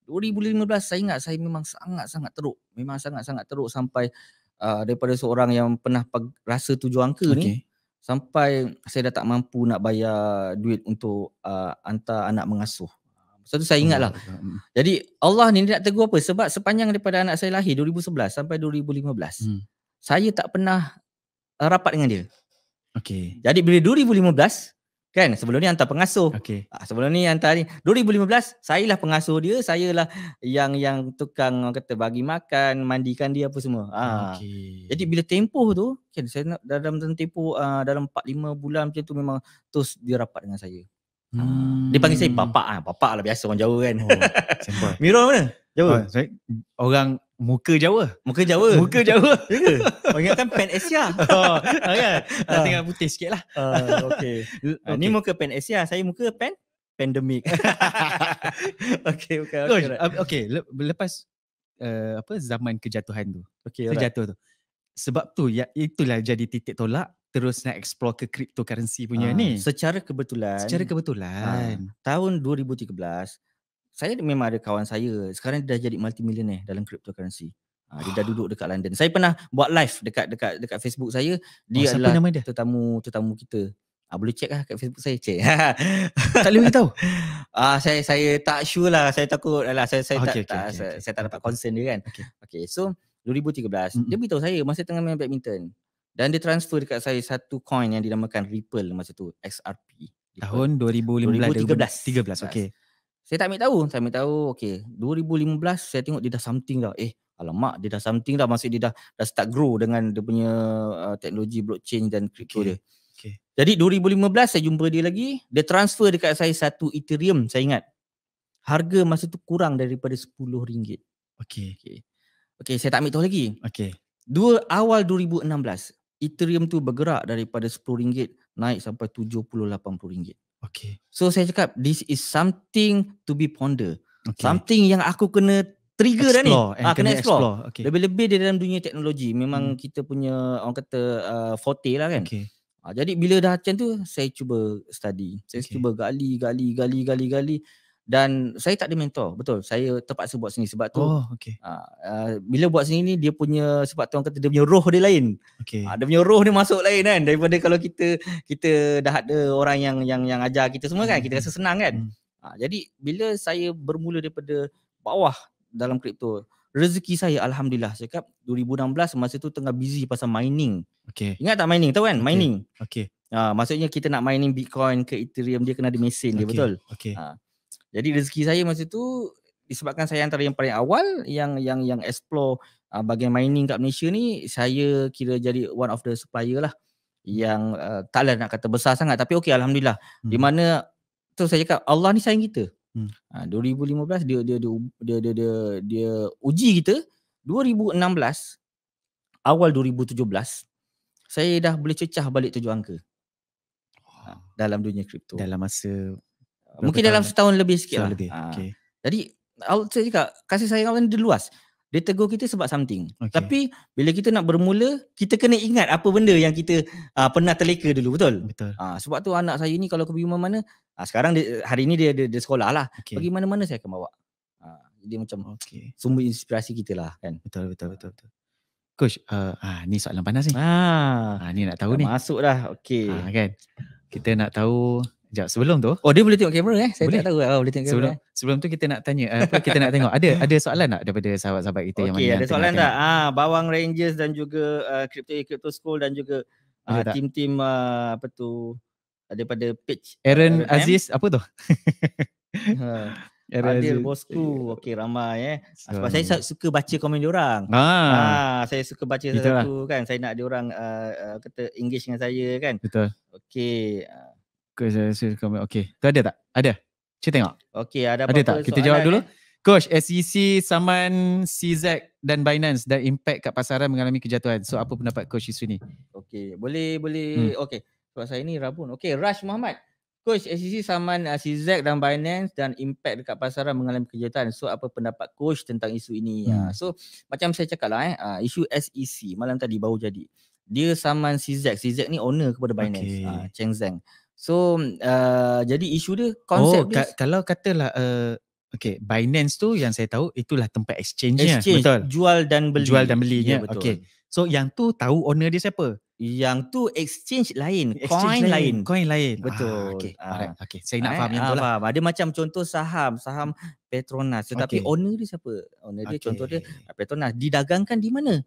2015 saya ingat saya memang sangat-sangat teruk. Memang sangat-sangat teruk sampai daripada seorang yang pernah rasa 7 angka ni sampai saya dah tak mampu nak bayar duit untuk hantar anak mengasuh. Sebab tu saya ingat lah. Jadi Allah ni nak tegur apa? Sebab sepanjang daripada anak saya lahir 2011 sampai 2015 saya tak pernah rapat dengan dia. Jadi bila 2015 kan, sebelum ni hantar pengasuh. Sebelum ni hantar ni 2015 saya lah pengasuh dia, saya lah yang tukang orang kata bagi makan, mandikan dia apa semua. Jadi bila tempoh tu kan, saya dalam tempoh dalam 4-5 bulan macam tu memang terus dia rapat dengan saya. Dia panggil saya bapak lah, biasa orang Jawa kan. Mira mana? Jawa. Orang muka Jawa. Muka Jawa. Ya ke? Oh, ingatkan Pan Asia. Kan? Tengah putih sikit lah. Okay. Ni muka Pan Asia, saya muka pandemik. Okay. Lepas zaman kejatuhan tu. Terjatuh tu. Sebab tu itulah jadi titik tolak terus nak explore ke cryptocurrency punya ni. Secara kebetulan tahun 2013 saya memang ada kawan saya, sekarang dia dah jadi multimillionaire dalam cryptocurrency. Dia dah duduk dekat London. Saya pernah buat live dekat Facebook saya. Dia adalah tetamu kita. Boleh check lah kat Facebook saya. Check. Tak boleh tahu. Saya tak sure lah. Saya takut lah. Saya tak dapat concern dia kan. Okay. So 2013 dia beritahu saya masa tengah main badminton. Dan dia transfer dekat saya satu coin yang dinamakan Ripple masa tu, XRP. Tahun 2013. Okay. Saya tak ambil tahu. Okay. 2015 saya tengok dia dah something dah. Alamak, dia dah something dah. Maksud dia dah start grow dengan dia punya teknologi blockchain dan crypto dia. Jadi 2015 saya jumpa dia lagi. Dia transfer dekat saya satu Ethereum, saya ingat. Harga masa tu kurang daripada RM10. Okay, saya tak ambil tahu lagi. Awal 2016 Ethereum tu bergerak daripada RM10 naik sampai RM70-80. So saya cakap this is something to be ponder. Something yang aku kena trigger dah ni. Kena explore. Lebih-lebih di dalam dunia teknologi. Memang kita punya orang kata forte lah kan. Jadi bila dah macam tu saya cuba study. Saya cuba gali. Dan saya tak ada mentor. Betul. Saya terpaksa buat sendiri. Sebab tu bila buat sendiri ni dia punya, sebab tu orang kata dia punya roh dia lain. Dia punya roh dia masuk lain kan. Daripada kalau kita dah ada orang yang ajar kita semua kan. Kita rasa senang kan. Jadi bila saya bermula daripada bawah dalam kripto, rezeki saya alhamdulillah. Saya cakap 2016 masa tu tengah busy pasal mining. Ingat tak mining? Tahu kan mining? Maksudnya kita nak mining Bitcoin ke Ethereum, dia kena ada mesin dia, betul? Jadi rezeki saya masa tu disebabkan saya antara yang paling awal yang explore bahagian mining kat Malaysia ni, saya kira jadi one of the supplier lah. Yang taklah nak kata besar sangat, tapi okey alhamdulillah. Di mana tu saya cakap Allah ni sayang kita. 2015 dia uji kita. 2016 awal 2017 saya dah boleh cecah balik 7 angka. Dalam dunia kripto. Dalam masa mungkin dalam setahun lebih sikit lah. Jadi saya cakap kasih sayang Allah ni dia luas. Dia tegur kita sebab something. Tapi bila kita nak bermula, kita kena ingat apa benda yang kita pernah terleka dulu, betul? Sebab tu anak saya ni kalau pergi mana-mana, sekarang hari ni dia sekolah lah. Pergi mana-mana saya akan bawa. Dia macam sumber inspirasi kita lah kan. Betul. Coach, ni soalan panas ni. Ni nak tahu ni. Masuk dah. Kan. Kita nak tahu. Sekejap, sebelum tu. Dia boleh tengok kamera Saya boleh. tak tahu. Boleh tengok kamera. Sebelum tu kita nak tanya, kita nak tengok. Ada soalan tak daripada sahabat-sahabat kita yang mana? Ada soalan tak? Bawang Rangers dan juga Crypto School dan juga tim-tim apa tu daripada page Aaron Aziz apa tu? Adil bosku. Ramai sebab saya suka baca komen diorang. Saya suka baca satu kan. Saya nak diorang kata engage dengan saya kan. Betul. Tu ada tak? Ada. Cuba tengok. Ada tak? Kita jawab dulu. Coach, SEC saman CZ dan Binance dan impact kat pasaran mengalami kejatuhan. So apa pendapat Coach isu ni? Okey, boleh okey. Sebab saya ni rabun. Okey, Rash Muhammad. Coach, SEC saman CZ dan Binance dan impact dekat pasaran mengalami kejatuhan. So apa pendapat Coach tentang isu ini? So macam saya cakap lah isu SEC malam tadi baru jadi. Dia saman CZ. CZ ni owner kepada Binance, Cheng Zeng. So jadi isu dia konsep dia kalau katalah okay, Binance tu yang saya tahu itulah tempat exchange-nya. Betul. Jual dan belinya. Ya, okay. So yang tu tahu owner dia siapa? Yang tu exchange lain, coin lain. Betul. Okay. Alright. Okay. Saya nak faham yang tu lah. Ada macam contoh saham Petronas. Tetapi owner dia siapa? Owner dia contoh dia Petronas. Didagangkan di mana?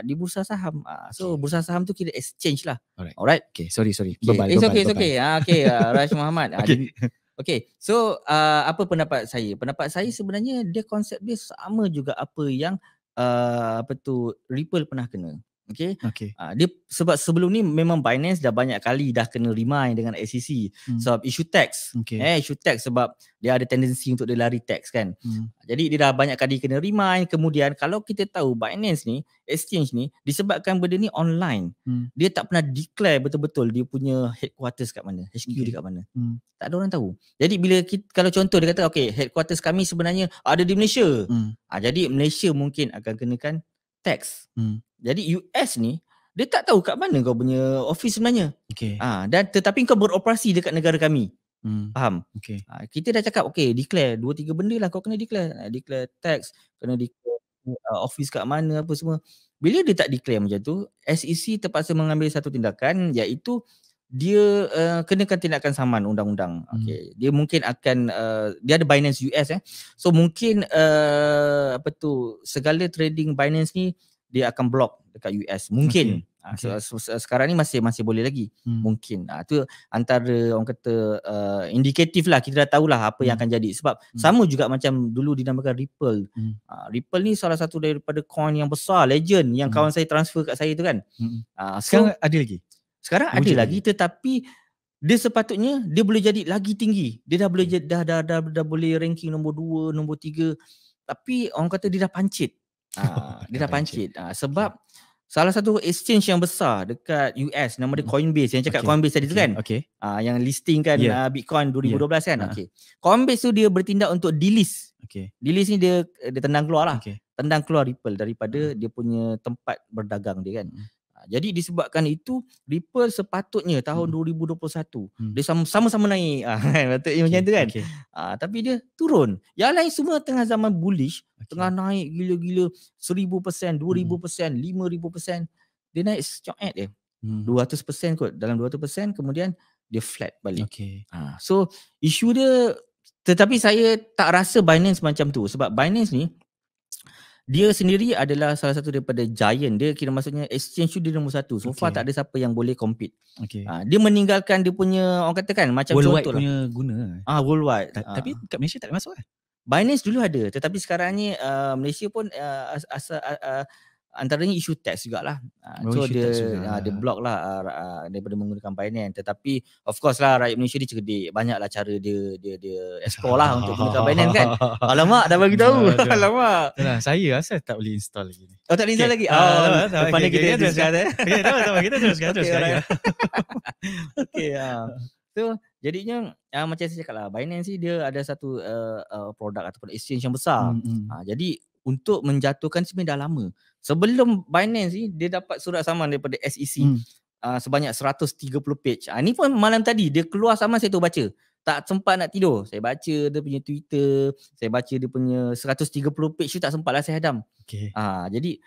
Di bursa saham. So bursa saham tu kira exchange lah. Alright. Okay. Sorry. It's okay. Okay, Rash Muhammad. Okay. So apa pendapat saya? Pendapat saya sebenarnya dia konsep dia sama juga apa yang Ripple pernah kena. Okay. Dia sebab sebelum ni memang Binance dah banyak kali dah kena remind dengan SEC sebab isu tax. Isu tax sebab dia ada tendensi untuk dia lari tax kan. Jadi dia dah banyak kali kena remind. Kemudian kalau kita tahu Binance ni, exchange ni disebabkan benda ni online. Dia tak pernah declare betul-betul dia punya headquarters kat mana, HQ dia kat mana. Tak ada orang tahu. Jadi bila kalau contoh dia kata headquarters kami sebenarnya ada di Malaysia. Jadi Malaysia mungkin akan kenakan tax. Jadi US ni dia tak tahu kat mana kau punya office sebenarnya. Dan tetapi kau beroperasi dekat negara kami. Faham? Kita dah cakap declare 2-3 benda lah kau kena declare. Declare tax, kena declare office kat mana apa semua. Bila dia tak declare macam tu, SEC terpaksa mengambil satu tindakan iaitu dia kenakan tindakan saman undang-undang. Dia mungkin akan dia ada Binance US So mungkin segala trading Binance ni dia akan block dekat US mungkin. Sekarang ni masih boleh lagi. Mungkin. Tu antara orang kata indikatif lah, kita dah tahulah apa yang akan jadi sebab sama juga macam dulu dinamakan Ripple. Ripple ni salah satu daripada coin yang besar, legend yang kawan saya transfer kat saya tu kan. Sekarang ada lagi? Sekarang ada lagi tetapi dia sepatutnya dia boleh jadi lagi tinggi. Dia dah boleh dah boleh ranking nombor 2, nombor 3. Tapi orang kata dia dah pancit. Dia dah pancit. Sebab salah satu exchange yang besar dekat US nama dia Coinbase, yang cakap Coinbase tadi tu kan. Yang listing kan Bitcoin 2012 kan. Coinbase tu dia bertindak untuk delist. Delist ni dia tendang keluar lah. Tendang keluar Ripple daripada dia punya tempat berdagang dia kan. Jadi disebabkan itu Ripple sepatutnya tahun 2021 dia sama-sama naik patutnya macam tu kan. Tapi dia turun. Yang lain semua tengah zaman bullish, tengah naik gila-gila 1000%, 2000%, 5000%. Dia naik coet dia 200% kot. Dalam 200% kemudian dia flat balik. So isu dia, tetapi saya tak rasa Binance macam tu sebab Binance ni dia sendiri adalah salah satu daripada giant. Dia kira maksudnya exchange tu dia nombor 1. So far tak ada siapa yang boleh compete. Dia meninggalkan dia punya orang katakan macam worldwide contoh punya guna. Worldwide. Tapi kat Malaysia tak ada masuk lah. Binance dulu ada tetapi sekarang ni Malaysia pun antaranya isu tax jugalah. So dia block lah daripada menggunakan Binance. Tetapi of course lah rakyat Malaysia dia cerdik. Banyaklah cara dia explore lah untuk gunakan Binance kan. Alamak dah bagi tahu. Alamak. Saya asal tak boleh install lagi ni. Tak boleh install lagi. Lepas ni kita teruskan. Kita teruskan. So jadinya macam saya cakap lah, Binance ni dia ada satu produk ataupun exchange yang besar. Jadi untuk menjatuhkan sebenarnya dah lama. Sebelum Binance ni dia dapat surat saman daripada SEC sebanyak 130 page. Ni pun malam tadi dia keluar saman saya tu baca. Tak sempat nak tidur. Saya baca dia punya Twitter, saya baca dia punya 130 page tu tak sempat lah saya hadam. Jadi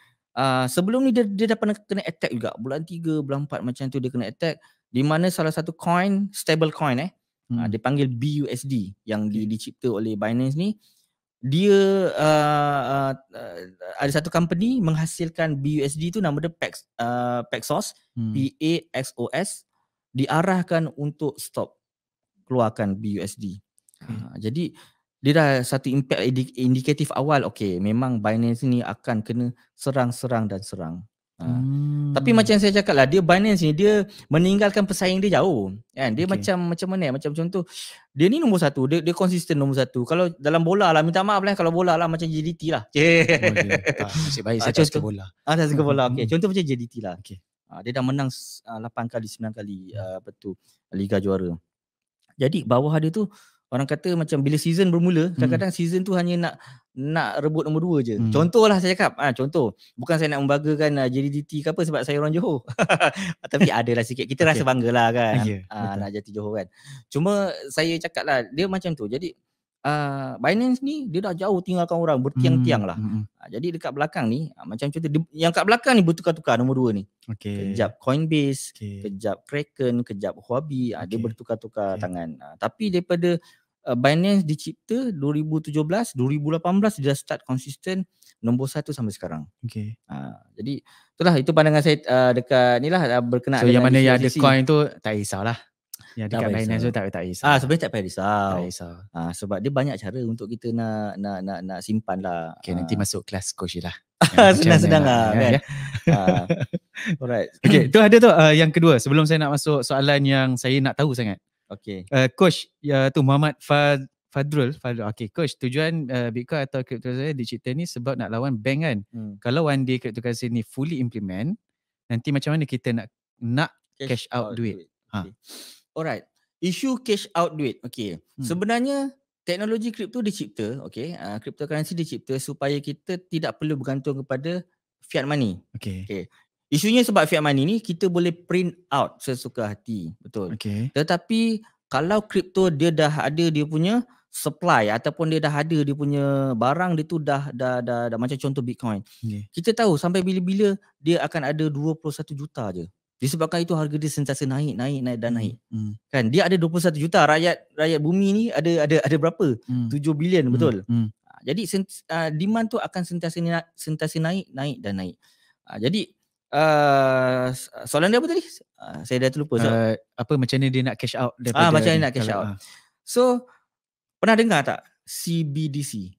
sebelum ni dia dah pernah kena attack juga. Bulan 3, bulan 4 macam tu dia kena attack. Di mana salah satu coin, stable coin dia panggil BUSD yang dicipta oleh Binance ni. Dia ada satu company menghasilkan BUSD tu, nama dia Paxos, PAXOS, diarahkan untuk stop keluarkan BUSD. Jadi dia dah satu impact indikatif awal, memang Binance ni akan kena serang. Tapi macam saya cakap lah, dia Binance ni dia meninggalkan pesaing dia jauh kan. Dia macam mana, macam contoh dia ni nombor satu, dia konsisten nombor satu. Kalau dalam bola lah, minta maaf lah, kalau bola lah macam JDT lah. Nasib baik saya tak suka bola. Tak suka bola. Contoh macam JDT lah. Dia dah menang 8 kali 9 kali Liga Juara. Jadi bawah dia tu orang kata macam bila season bermula, kadang-kadang season tu hanya nak rebut nombor 2 je. Contohlah saya cakap, contoh. Bukan saya nak membanggakan JDT ke apa sebab saya orang Johor. Tapi adalah sikit. Kita rasa banggalah kan. Nak Jati Johor kan. Cuma saya cakap lah, dia macam tu. Jadi Binance ni dia dah jauh tinggalkan orang bertiang-tiang lah. Jadi dekat belakang ni macam contoh yang kat belakang ni bertukar-tukar nombor 2 ni. Kejap Coinbase, kejap Kraken, kejap Huobi, dia bertukar-tukar tangan. Tapi daripada Binance dicipta 2017, 2018 dia dah start konsisten nombor 1 sampai sekarang. Jadi itulah, itu pandangan saya dekat ni lah berkenaan dengan yang mana yang ada coin tu tak kisahlah. Yang dekat Binance tu tak risau. Sebenarnya tak payah risau. Sebab dia banyak cara untuk kita nak simpan lah. Nanti masuk kelas coach lah. Senang-senang lah kan. Alright. Tu ada tu yang kedua, sebelum saya nak masuk soalan yang saya nak tahu sangat. Coach tu Muhammad Fadrul. Coach, tujuan Bitcoin atau cryptocurrency dicipta ni sebab nak lawan bank kan. Kalau one day cryptocurrency ni fully implement, nanti macam mana kita nak cash out duit? Alright. Isu cash out duit. Sebenarnya teknologi kripto dicipta, cryptocurrency dicipta supaya kita tidak perlu bergantung kepada fiat money. Isunya sebab fiat money ni kita boleh print out sesuka hati, betul. Tetapi kalau kripto dia dah ada dia punya supply ataupun dia dah ada dia punya barang dia tu dah macam contoh Bitcoin. Kita tahu sampai bila-bila dia akan ada 21 juta je. Disebabkan itu harga dia sentiasa naik dan naik. Kan dia ada 21 juta, rakyat bumi ni ada berapa? 7 bilion, betul. Jadi demand tu akan sentiasa naik dan naik. Jadi soalan dia apa tadi? Saya dah terlupa. Macam mana dia nak cash out daripada macam mana nak cash out. So pernah dengar tak CBDC,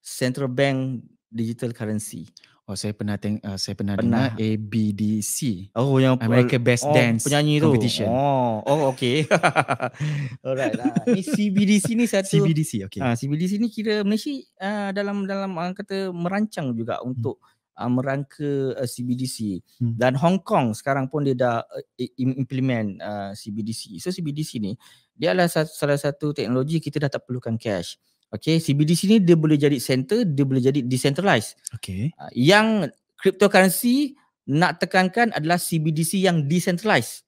Central Bank Digital Currency? Saya pernah dengar ABDC. Yang America Best Dance penyanyi Competition. Okey. Alright. Ni CBDC ni satu. CBDC, CBDC ni kira Malaysia dalam kata merancang juga untuk merangka CBDC. Dan Hong Kong sekarang pun dia dah implement CBDC. So CBDC ni dia adalah salah satu teknologi kita dah tak perlukan cash. CBDC ni dia boleh jadi center, dia boleh jadi decentralized. Yang cryptocurrency nak tekankan adalah CBDC yang decentralized.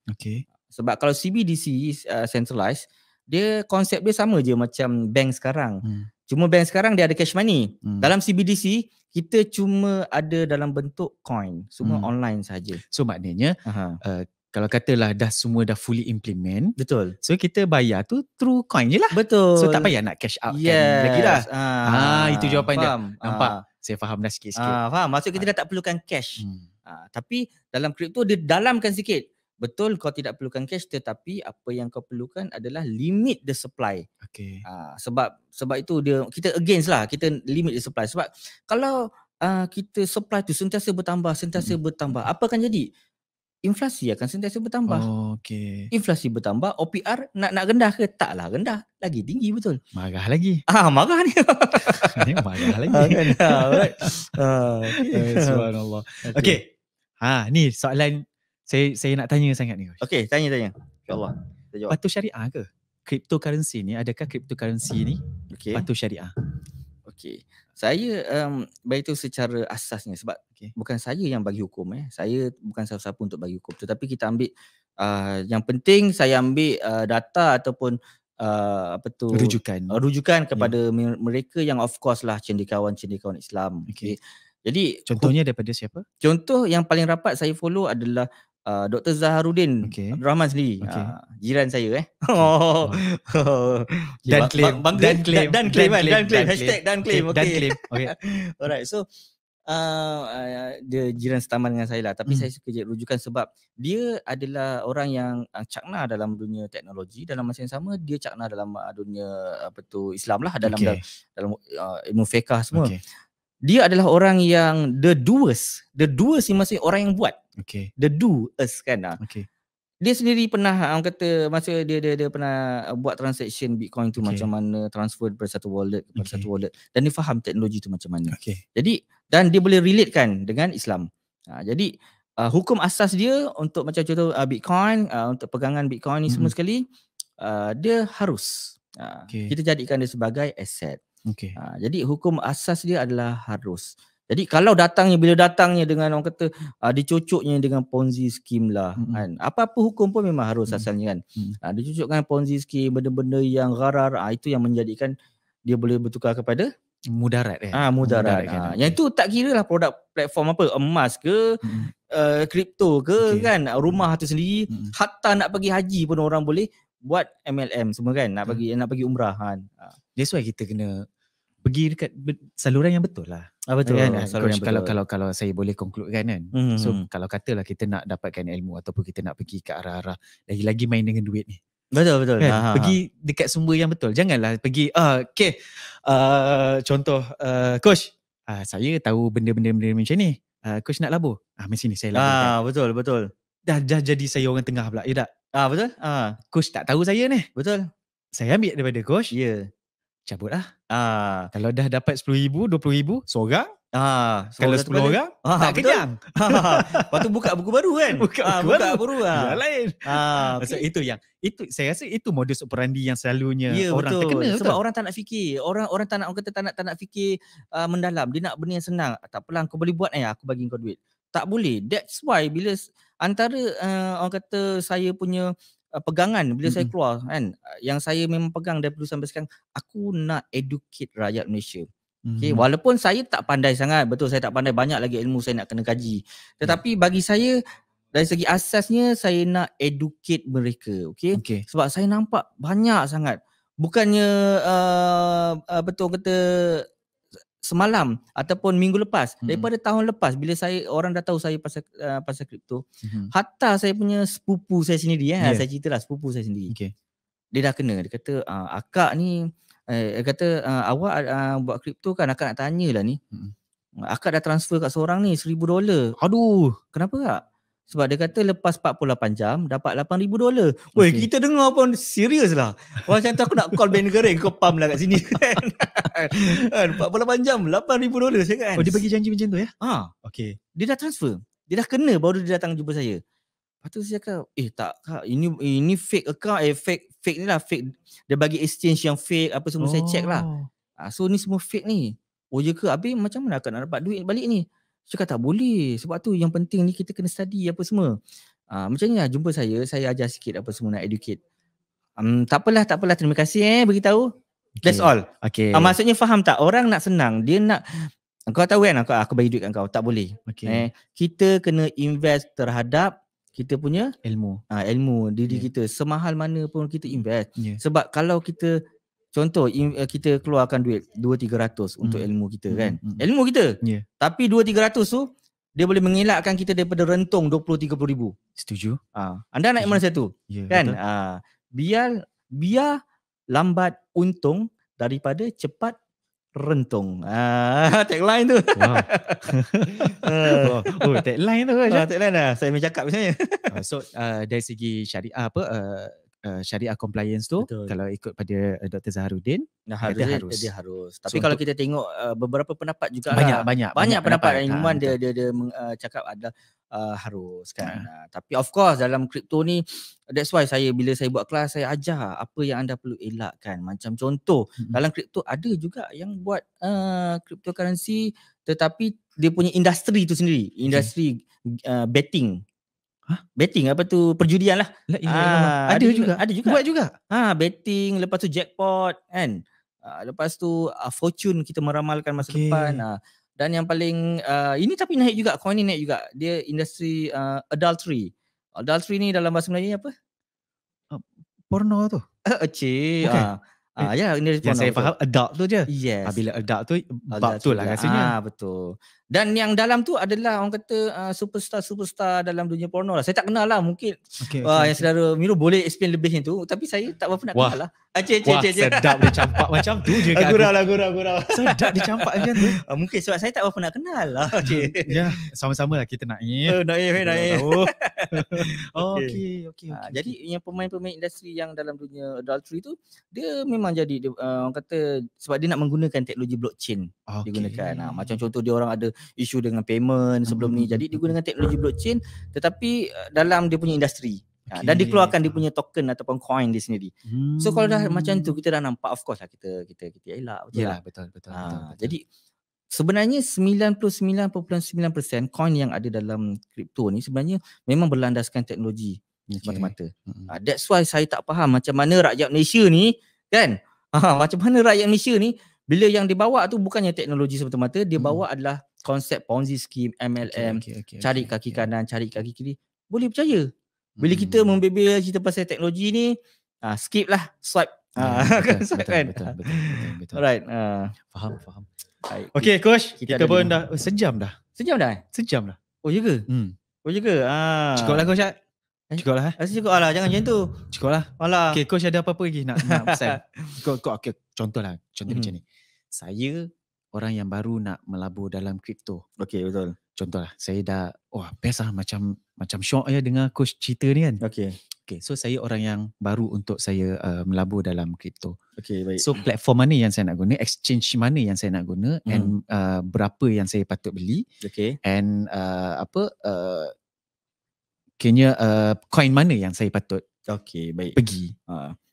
Sebab kalau CBDC centralized, dia konsep dia sama je macam bank sekarang. Cuma bank sekarang dia ada cash money. Dalam CBDC kita cuma ada dalam bentuk coin, semua online saja. So maknanya kalau katalah semua dah fully implement, betul. So kita bayar tu through coin je lah. Betul. So tak payah nak cash out lagi dah. Itu jawapan dia. Nampak? Saya faham dah sikit-sikit. Faham. Maksud kita dah tak perlukan cash. Tapi dalam kripto dia dalamkan sikit. Betul, kau tidak perlukan cash, tetapi apa yang kau perlukan adalah limit the supply. Sebab itu kita against lah, kita limit the supply. Sebab kalau kita supply tu sentiasa bertambah, apa akan jadi? Inflasi akan sentiasa bertambah. Inflasi bertambah, OPR nak rendah ke? Taklah rendah, lagi tinggi, betul. Marah lagi. Marah ni. Marah lagi. Subhanallah. Ni soalan saya nak tanya sangat ni. Tanya. InsyaAllah. Patuh syariah ke? Cryptocurrency ni, adakah cryptocurrency ni patuh syariah? Saya beritahu secara asasnya sebab bukan saya yang bagi hukum. Saya bukan siapa-siapa untuk bagi hukum. Tetapi kita ambil yang penting saya ambil data ataupun rujukan kepada mereka yang of course lah cendekiawan Islam. Jadi contohnya daripada siapa? Contoh yang paling rapat saya follow adalah Dr. Zaharuddin Abdul Rahman sendiri. Jiran saya. Dan claim. Hashtag dan claim. Alright, so dia jiran setamban dengan saya lah. Tapi saya suka rujukan sebab dia adalah orang yang cakna dalam dunia teknologi. Dalam masa yang sama dia cakna dalam dunia Islam lah, dalam ilmu fiqh semua. Dia adalah orang yang the doers ni, maksudnya orang yang buat. Okay. The doers kan. Okay. Dia sendiri pernah orang kata masa dia pernah buat transaction Bitcoin tu macam mana, transfer daripada satu wallet kepada satu wallet, dan dia faham teknologi tu macam mana. Jadi dan dia boleh relate kan dengan Islam. Jadi hukum asas dia untuk macam contoh Bitcoin, untuk pegangan Bitcoin ni semua sekali, dia harus kita jadikan dia sebagai aset. Jadi hukum asas dia adalah harus. Jadi kalau bila datangnya dengan orang kata dicocoknya dengan Ponzi scheme lah kan. Apa-apa hukum pun memang harus asalnya kan. Dicocokkan Ponzi scheme, benda-benda yang gharar, itu yang menjadikan dia boleh bertukar kepada mudarat mudarat kan. Yang itu tak kira lah produk platform apa, emas ke, kripto ke kan, rumah tu sendiri, hatta nak pergi haji pun orang boleh buat MLM semua kan, nak pergi umrah kan. That's why kita kena pergi dekat saluran yang betul lah. Betul kan? Saluran yang betul. Kalau saya boleh concludekan kan. So kalau katalah kita nak dapatkan ilmu ataupun kita nak pergi ke arah-arah lagi-lagi main dengan duit ni. Betul kan? Pergi dekat sumber yang betul. Janganlah pergi contoh coach, saya tahu benda-benda macam ni. Coach nak labur. Mari sini saya laburkan. Betul. Dah jadi saya orang tengah pula. Ya tak? Betul. Coach tak tahu saya ni. Betul. Saya ambil daripada coach. Ya. Cabut lah. Kalau dah dapat 10,000, 20,000 seorang. Kalau 10 orang tak kenyang. Lepas tu buka buku baru kan. Buka baru yang lain. So itu saya rasa itu modus operandi yang selalunya orang terkena. Sebab orang tak nak fikir. Orang tak nak, orang kata tak nak fikir mendalam. Dia nak benda yang senang. Tak apalah, kau boleh buat aku bagi kau duit. Tak boleh. That's why bila antara orang kata saya punya pegangan bila saya keluar kan, yang saya memang pegang dari dulu sampai sekarang, aku nak educate rakyat Malaysia. Walaupun saya tak pandai sangat, betul saya tak pandai, banyak lagi ilmu saya nak kena kaji. Tetapi bagi saya dari segi asasnya saya nak educate mereka, sebab saya nampak banyak sangat, bukannya betul kata semalam ataupun minggu lepas, daripada tahun lepas bila orang dah tahu saya pasal kripto, hatta saya punya sepupu saya sendiri saya ceritalah sepupu saya sendiri. Dia dah kena, dia kata akak ni dia kata awak buat kripto kan, akak nak tanyalah ni. Akak dah transfer kat seorang ni $1,000. Aduh, kenapa kak? Sebab dia kata lepas 48 jam dapat $8,000. Weh, kita dengar pun serius lah. Macam tu aku nak call bank negara, kau pam lah kat sini kan. 48 jam $8,000 saya kan. Dia bagi janji macam tu ya? Dia dah transfer. Dia dah kena baru dia datang jumpa saya. Lepas tu saya cakap, tak kak, ini fake account, fake ni lah, fake. Dia bagi exchange yang fake, apa semua saya check lah. So ni semua fake ni. Oh ya ke? Habis macam mana akak nak dapat duit balik ni? Saya cakap tak boleh. Sebab tu yang penting ni kita kena study apa semua. Macam ni lah, jumpa saya ajar sikit apa semua, nak educate. Tak apalah, terima kasih beritahu. That's all. Maksudnya faham tak? Orang nak senang, dia nak, kau tahu kan aku bagi duit kat kau, tak boleh. Kita kena invest terhadap kita punya ilmu diri kita. Semahal mana pun kita invest. Sebab kalau kita contoh kita keluarkan duit 200-300 untuk ilmu kita kan. Ilmu kita. Tapi 200-300 tu dia boleh mengelakkan kita daripada rentung 20-30 ribu. Setuju. Anda nak mana satu? Kan? Biar lambat untung daripada cepat rentung. Tagline tu. Tagline tu. Tagline lah. Saya cakap misalnya. So dari segi syariah syariah compliance tu, kalau ikut pada Dr. Zaharuddin, dia harus. Tapi kalau kita tengok beberapa pendapat juga banyak pendapat ilmuwan dia cakap adalah harus kan. Tapi of course dalam kripto ni, that's why bila saya buat kelas, saya ajar apa yang anda perlu elakkan. Macam contoh dalam kripto ada juga yang buat cryptocurrency tetapi dia punya industri tu sendiri, industri betting. Betting apa tu, perjudian lah. Ada juga. Buat juga. Betting, lepas tu jackpot kan. Lepas tu fortune, kita meramalkan masa depan. Dan yang paling ini tapi naik juga, coin ni naik juga. Dia industri adultery. Adultery ni dalam bahasa Melayu apa? Porno tu. Ya, ini yang saya faham adult tu je. Yes. Bila adult tu bab tu lah rasanya. Betul. Dan yang dalam tu adalah orang kata superstar dalam dunia porno lah. Saya tak kenal lah, mungkin yang saudara Miro boleh explain lebih tu, tapi saya tak berapa nak kenal lah. Sedap dia campak macam tu je kat Gurau. Sedap dia campak macam tu. Mungkin sebab saya tak berapa nak kenal lah. Ya, sama-sama lah kita naik. Naik. Okay. Jadi yang pemain-pemain industri yang dalam dunia adultery tu, dia memang jadi orang kata sebab dia nak menggunakan teknologi blockchain digunakan. Macam contoh dia orang ada isu dengan payment sebelum ni, jadi dia gunakan teknologi blockchain tetapi dalam dia punya industri. Dan dikeluarkan dia punya token ataupun coin dia sendiri. So kalau dah macam tu kita dah nampak, of course lah kita elak. Betul. Jadi sebenarnya 99.9% coin yang ada dalam kripto ni sebenarnya memang berlandaskan teknologi semata-mata. That's why saya tak faham macam mana rakyat Malaysia ni kan, macam mana rakyat Malaysia ni bila yang dibawa tu bukannya teknologi semata-mata, dia bawa adalah konsep Ponzi scheme, MLM, cari kaki kanan, cari kaki kiri. Boleh percaya. Bila kita membebel cerita pasal teknologi ni, skip lah, swipe. Betul. Alright. Faham. Okay coach, kita pun dah sejam dah. Sejam dah? Oh ya ke? Cukup lah coach. Cukup lah. Cukup lah, jangan macam tu. Cukup lah. Okay coach, ada apa-apa lagi nak pesan? Okay, contoh macam ni. Saya orang yang baru nak melabur dalam kripto. Okay, betul. Contoh lah, saya dah best lah macam syok ya dengar coach cerita ni kan. Okay, so saya orang yang baru untuk saya melabur dalam kripto. Okay, baik. So platform mana yang saya nak guna, exchange mana yang saya nak guna, and berapa yang saya patut beli. Okay. And coin mana yang saya patut baik pergi.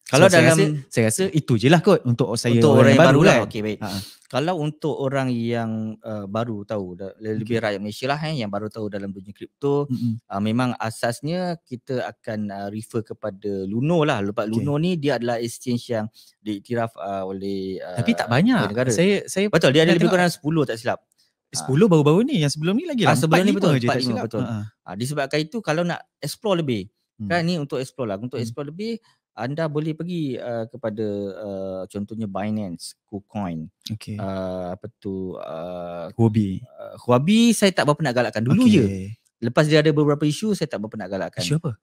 Kalau saya rasa itu je lah kot untuk saya untuk orang yang baru lah. kan? Okay, baik. Kalau untuk orang yang baru tahu, lebih rakyat Malaysia lah yang baru tahu dalam dunia kripto, memang asasnya kita akan refer kepada Luno lah. Lepas Luno ni dia adalah exchange yang diiktiraf oleh tapi tak banyak negara. Saya betul, dia ada lebih kurang 10 tak silap. 10 baru-baru ni, yang sebelum ni lagi lah. Sebelum ni betul, 45 betul. Disebabkan itu kalau nak explore lebih, kan ni untuk explore lah. Untuk explore lebih, anda boleh pergi kepada contohnya Binance, KuCoin. Huobi saya tak berapa nak galakkan dulu je. Lepas dia ada beberapa isu, saya tak berapa nak galakkan. Isu apa?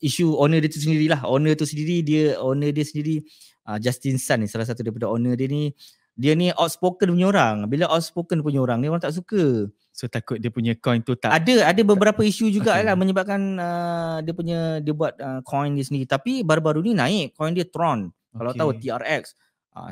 Isu owner dia tu sendirilah. Owner dia sendiri Justin Sun ni, salah satu daripada owner dia ni outspoken punya orang. Bila outspoken punya orang ni, orang tak suka. So takut dia punya coin tu tak ada beberapa isu juga lah menyebabkan dia buat coin dia sendiri. Tapi baru-baru ni naik coin dia Tron. Kalau tahu TRX.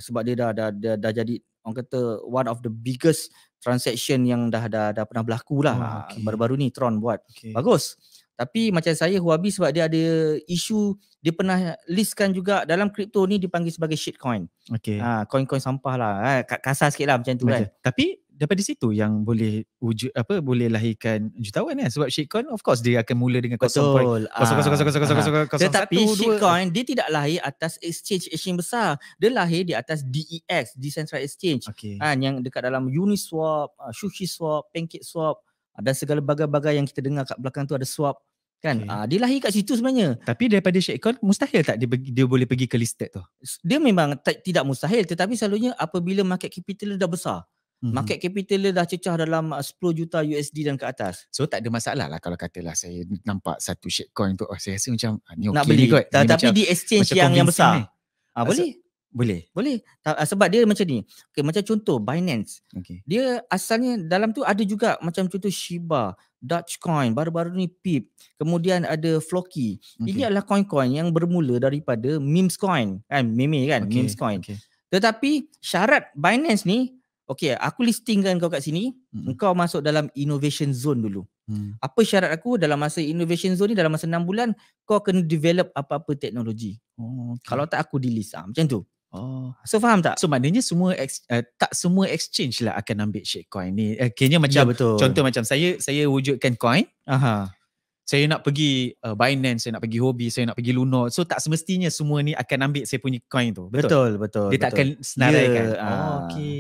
Sebab dia dah jadi orang kata one of the biggest transaction yang dah pernah berlaku lah. Baru-baru ni Tron buat. Bagus. Tapi macam saya Huobi sebab dia ada isu, dia pernah listkan juga dalam kripto ni dipanggil sebagai shitcoin. Coin-coin sampah lah. Kasar sikit lah macam tu kan. Tapi daripada situ yang boleh boleh lahirkan jutawan kan, sebab shitcoin of course dia akan mula dengan 0.0000001. Tetapi shitcoin dia tidak lahir atas exchange besar. Dia lahir di atas DEX, Decentralized Exchange. Yang dekat dalam Uniswap, SushiSwap, PancakeSwap dan segala bagai-bagai yang kita dengar kat belakang tu ada swap kan. Dia lahir kat situ sebenarnya. Tapi daripada shitcoin mustahil tak dia boleh pergi ke listed tu? Dia memang tidak mustahil, tetapi selalunya apabila market capital dah besar. Market capital dia dah cecah dalam 10 juta USD dan ke atas. So tak ada masalah lah kalau katalah saya nampak satu shitcoin tu, saya rasa macam ni nak beli kot. Tapi di exchange yang besar. Boleh. Sebab dia macam ni. Macam contoh Binance. Dia asalnya dalam tu ada juga macam contoh Shiba, Dogecoin, baru-baru ni PIP. Kemudian ada Floki. Ini adalah coin-coin yang bermula daripada memes coin. Meme kan, memes coin. Tetapi syarat Binance ni, aku listingkan kau kat sini, engkau masuk dalam innovation zone dulu. Apa syarat aku dalam masa innovation zone ni, dalam masa 6 bulan kau kena develop apa-apa teknologi. Kalau tak aku delist macam tu. So faham tak? So maknanya tak semua exchange lah akan ambil shitcoin ni. Kayaknya macam contoh macam saya wujudkan coin. Saya nak pergi Binance, saya nak pergi Huobi, saya nak pergi Luno. So tak semestinya semua ni akan ambil saya punya coin tu. Betul. Dia tak akan senaraikan.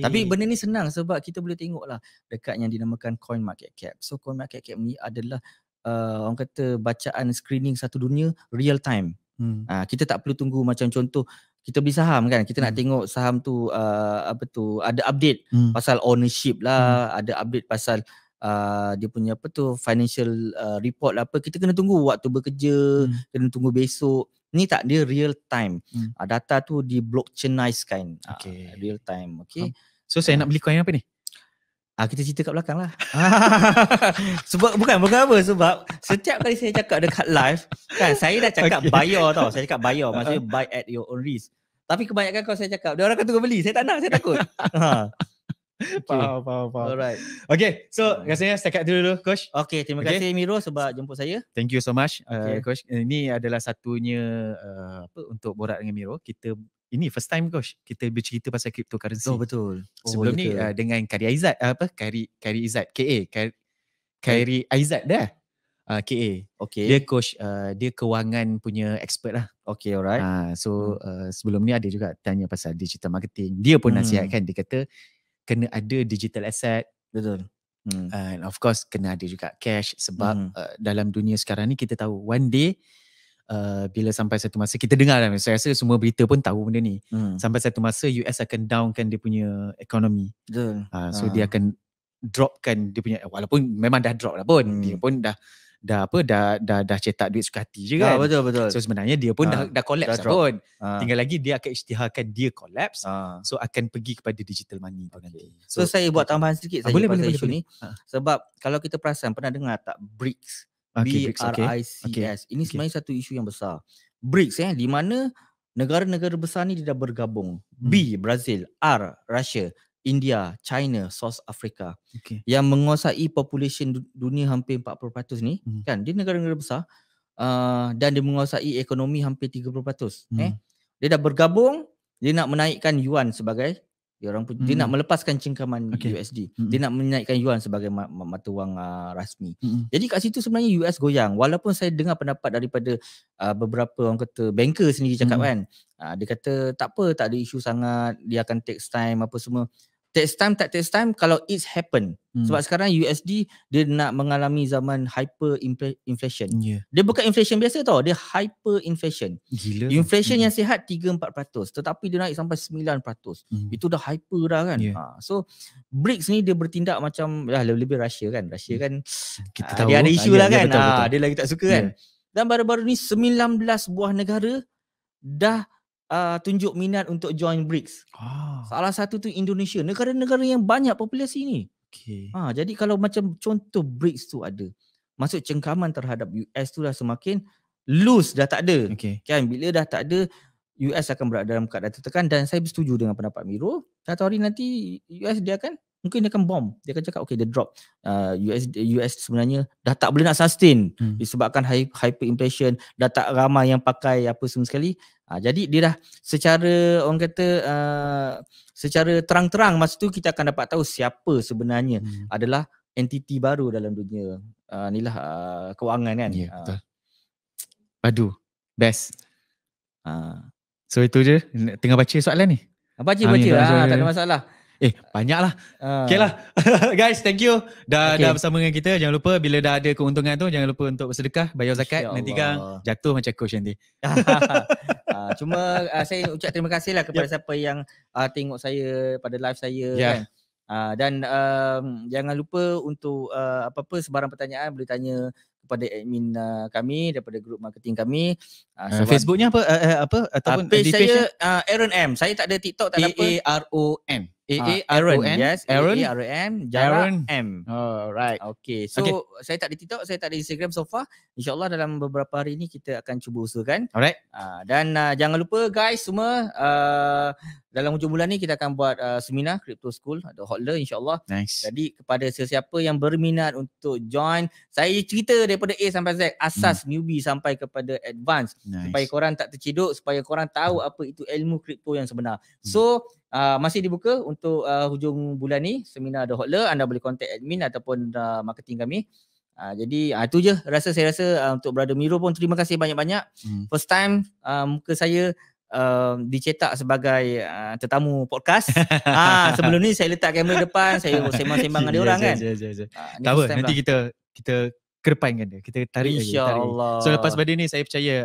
Tapi benda ni senang sebab kita boleh tengok lah dekat yang dinamakan coin market cap. So coin market cap ni adalah orang kata bacaan screening satu dunia real time. Kita tak perlu tunggu macam contoh kita beli saham kan, kita nak tengok saham tu ada update pasal ownership lah, ada update pasal dia punya financial report lah apa, kita kena tunggu waktu bekerja, kena tunggu besok. Ni tak, dia real time. Data tu di blockchainize kan. Real time. Okay. So saya nak beli coin apa ni? Kita cerita kat belakang lah. Sebab bukan apa, sebab setiap kali saya cakap dekat live kan, saya dah cakap bayar tau. Saya cakap bayar, maksudnya buy at your own risk. Tapi kebanyakan kalau saya cakap, dia orang akan tunggu beli. Saya tak nak, saya takut. Faham. Alright. Okay, so rasanya setakat dulu Coach. Okay, terima kasih Miro sebab jemput saya. Thank you so much Coach. Ini adalah satunya untuk borak dengan Miro. Ini first time Coach kita bercerita pasal cryptocurrency. Betul. Sebelum ni dengan Khairi Aizat Khairi Aizat KA Khairi Aizat dah KA. Okay. Dia coach, dia kewangan punya expert lah. Okay, alright. Sebelum ni ada juga tanya pasal digital marketing. Dia pun nasihatkan, dia kata kena ada digital asset. Betul. And of course kena ada juga cash sebab dalam dunia sekarang ni kita tahu one day bila sampai satu masa kita dengar lah, saya rasa semua berita pun tahu benda ni. Sampai satu masa US akan downkan dia punya ekonomi. Betul. So dia akan dropkan dia punya, walaupun memang dah drop lah pun, dia pun dah cetak duit suka hati je kan. Betul. So sebenarnya dia pun dah collapse lah pun. Tinggal lagi dia akan isytiharkan dia collapse. So akan pergi kepada digital money tu nanti. So saya buat tambahan sedikit saja pasal isu ni. Boleh. Sebab kalau kita perasan, pernah dengar tak BRICS? BRICS. Ini sebenarnya satu isu yang besar. BRICS di mana negara-negara besar ni dia dah bergabung. B, Brazil, R, Russia, India, China, South Africa. Yang menguasai population dunia hampir 40% ni, kan? Dia negara-negara besar dan dia menguasai ekonomi hampir 30%. Dia dah bergabung, dia nak menaikkan yuan sebagai dia nak melepaskan cengkaman USD. Dia nak menaikkan yuan sebagai mata wang rasmi. Jadi kat situ sebenarnya US goyang. Walaupun saya dengar pendapat daripada beberapa orang kata banker sendiri cakap kan. Dia kata tak apa, tak ada isu sangat, dia akan takes time apa semua. Takes time kalau it's happen. Sebab sekarang USD dia nak mengalami zaman hyperinflation. Dia bukan inflation biasa tau, dia hyperinflation. Gila. Inflation yang sihat 3-4%, tetapi dia naik sampai 9%. Itu dah hyper dah kan. So BRICS ni dia bertindak macam lebih Russia kan. Russia kan kita tahu, dia ada isu lah kan. Betul. Dia lagi tak suka kan. Dan baru-baru ni 19 buah negara dah tunjuk minat untuk join BRICS. Salah satu tu Indonesia, negara-negara yang banyak populasi ni. Jadi kalau macam contoh BRICS tu ada, maksud cengkaman terhadap US tu dah semakin loose, dah tak ada. Kan, bila dah tak ada, US akan berada dalam keadaan tertekan. Dan saya bersetuju dengan pendapat Miro. Satu hari nanti US dia akan bomb. Dia akan cakap dia drop. US sebenarnya dah tak boleh nak sustain disebabkan hyperinflation, dah tak ramai yang pakai apa semua sekali. Jadi dia dah secara orang kata secara terang-terang masa tu kita akan dapat tahu siapa sebenarnya adalah entiti baru dalam dunia kewangan kan. Betul. Padu. Best. So itu je. Tengah baca soalan ni. Baca lah, tak ada masalah. Banyak lah. Okay lah. Guys, thank you dah bersama dengan kita. Jangan lupa bila dah ada keuntungan tu, jangan lupa untuk bersedekah, bayar zakat. Nanti kan jatuh macam coach nanti. Cuma saya ucap terima kasih lah kepada siapa yang tengok saya pada live saya kan. Dan jangan lupa untuk apa-apa sebarang pertanyaan boleh tanya kepada admin kami daripada grup marketing kami. Facebooknya apa ataupun page saya Aaron M. Saya tak ada TikTok, tak ada apa. AARON. Aaron, yes. Aaron Jarak M. Alright. Okay. So saya tak ada TikTok, saya tak ada Instagram so far. InsyaAllah dalam beberapa hari ni kita akan cuba usahakan. Alright. Dan jangan lupa guys semua, dalam hujung bulan ni kita akan buat seminar Crypto School, ada hotler insyaAllah. Nice. Jadi kepada sesiapa yang berminat untuk join, saya cerita daripada A sampai Z, asas newbie sampai kepada advance. Supaya korang tak terciduk, supaya korang tahu apa itu ilmu kripto yang sebenar. So masih dibuka untuk hujung bulan ni, seminar ada hotler. Anda boleh contact admin ataupun marketing kami. Jadi itu je saya rasa untuk Brother Miro pun terima kasih banyak-banyak. First time muka saya dicetak sebagai tetamu podcast. Sebelum ni saya letak kamera depan, saya sembang-sembang dengan dia orang kan. Tak apa, nanti kita kedepankan dia. Kita tarik lagi. InsyaAllah. So lepas pada ni saya percaya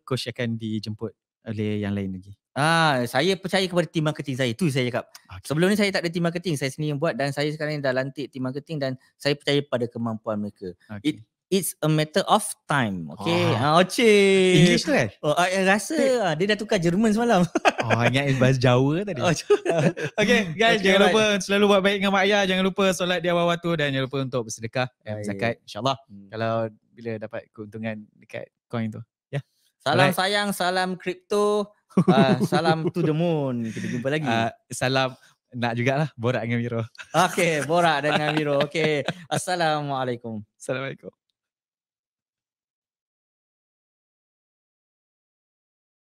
coach akan dijemput oleh yang lain lagi? Saya percaya kepada team marketing saya. Itu saya cakap. Sebelum ni saya tak ada team marketing. Saya sendiri yang buat dan saya sekarang ni dah lantik team marketing dan saya percaya pada kemampuan mereka. It's a matter of time. Okay. English tu kan? Rasa dia dah tukar Jerman semalam. Ingat bahasa Jawa tadi. Okay guys, jangan lupa selalu buat baik dengan mak ayah. Jangan lupa solat di awal waktu dan jangan lupa untuk bersedekah zakat. InsyaAllah kalau bila dapat keuntungan dekat coin tu. Salam sayang, salam kripto, salam to the moon. Kita jumpa lagi. Salam nak jugalah borak dengan Miro. Okay, borak dengan Miro. Okay. Assalamualaikum. Assalamualaikum.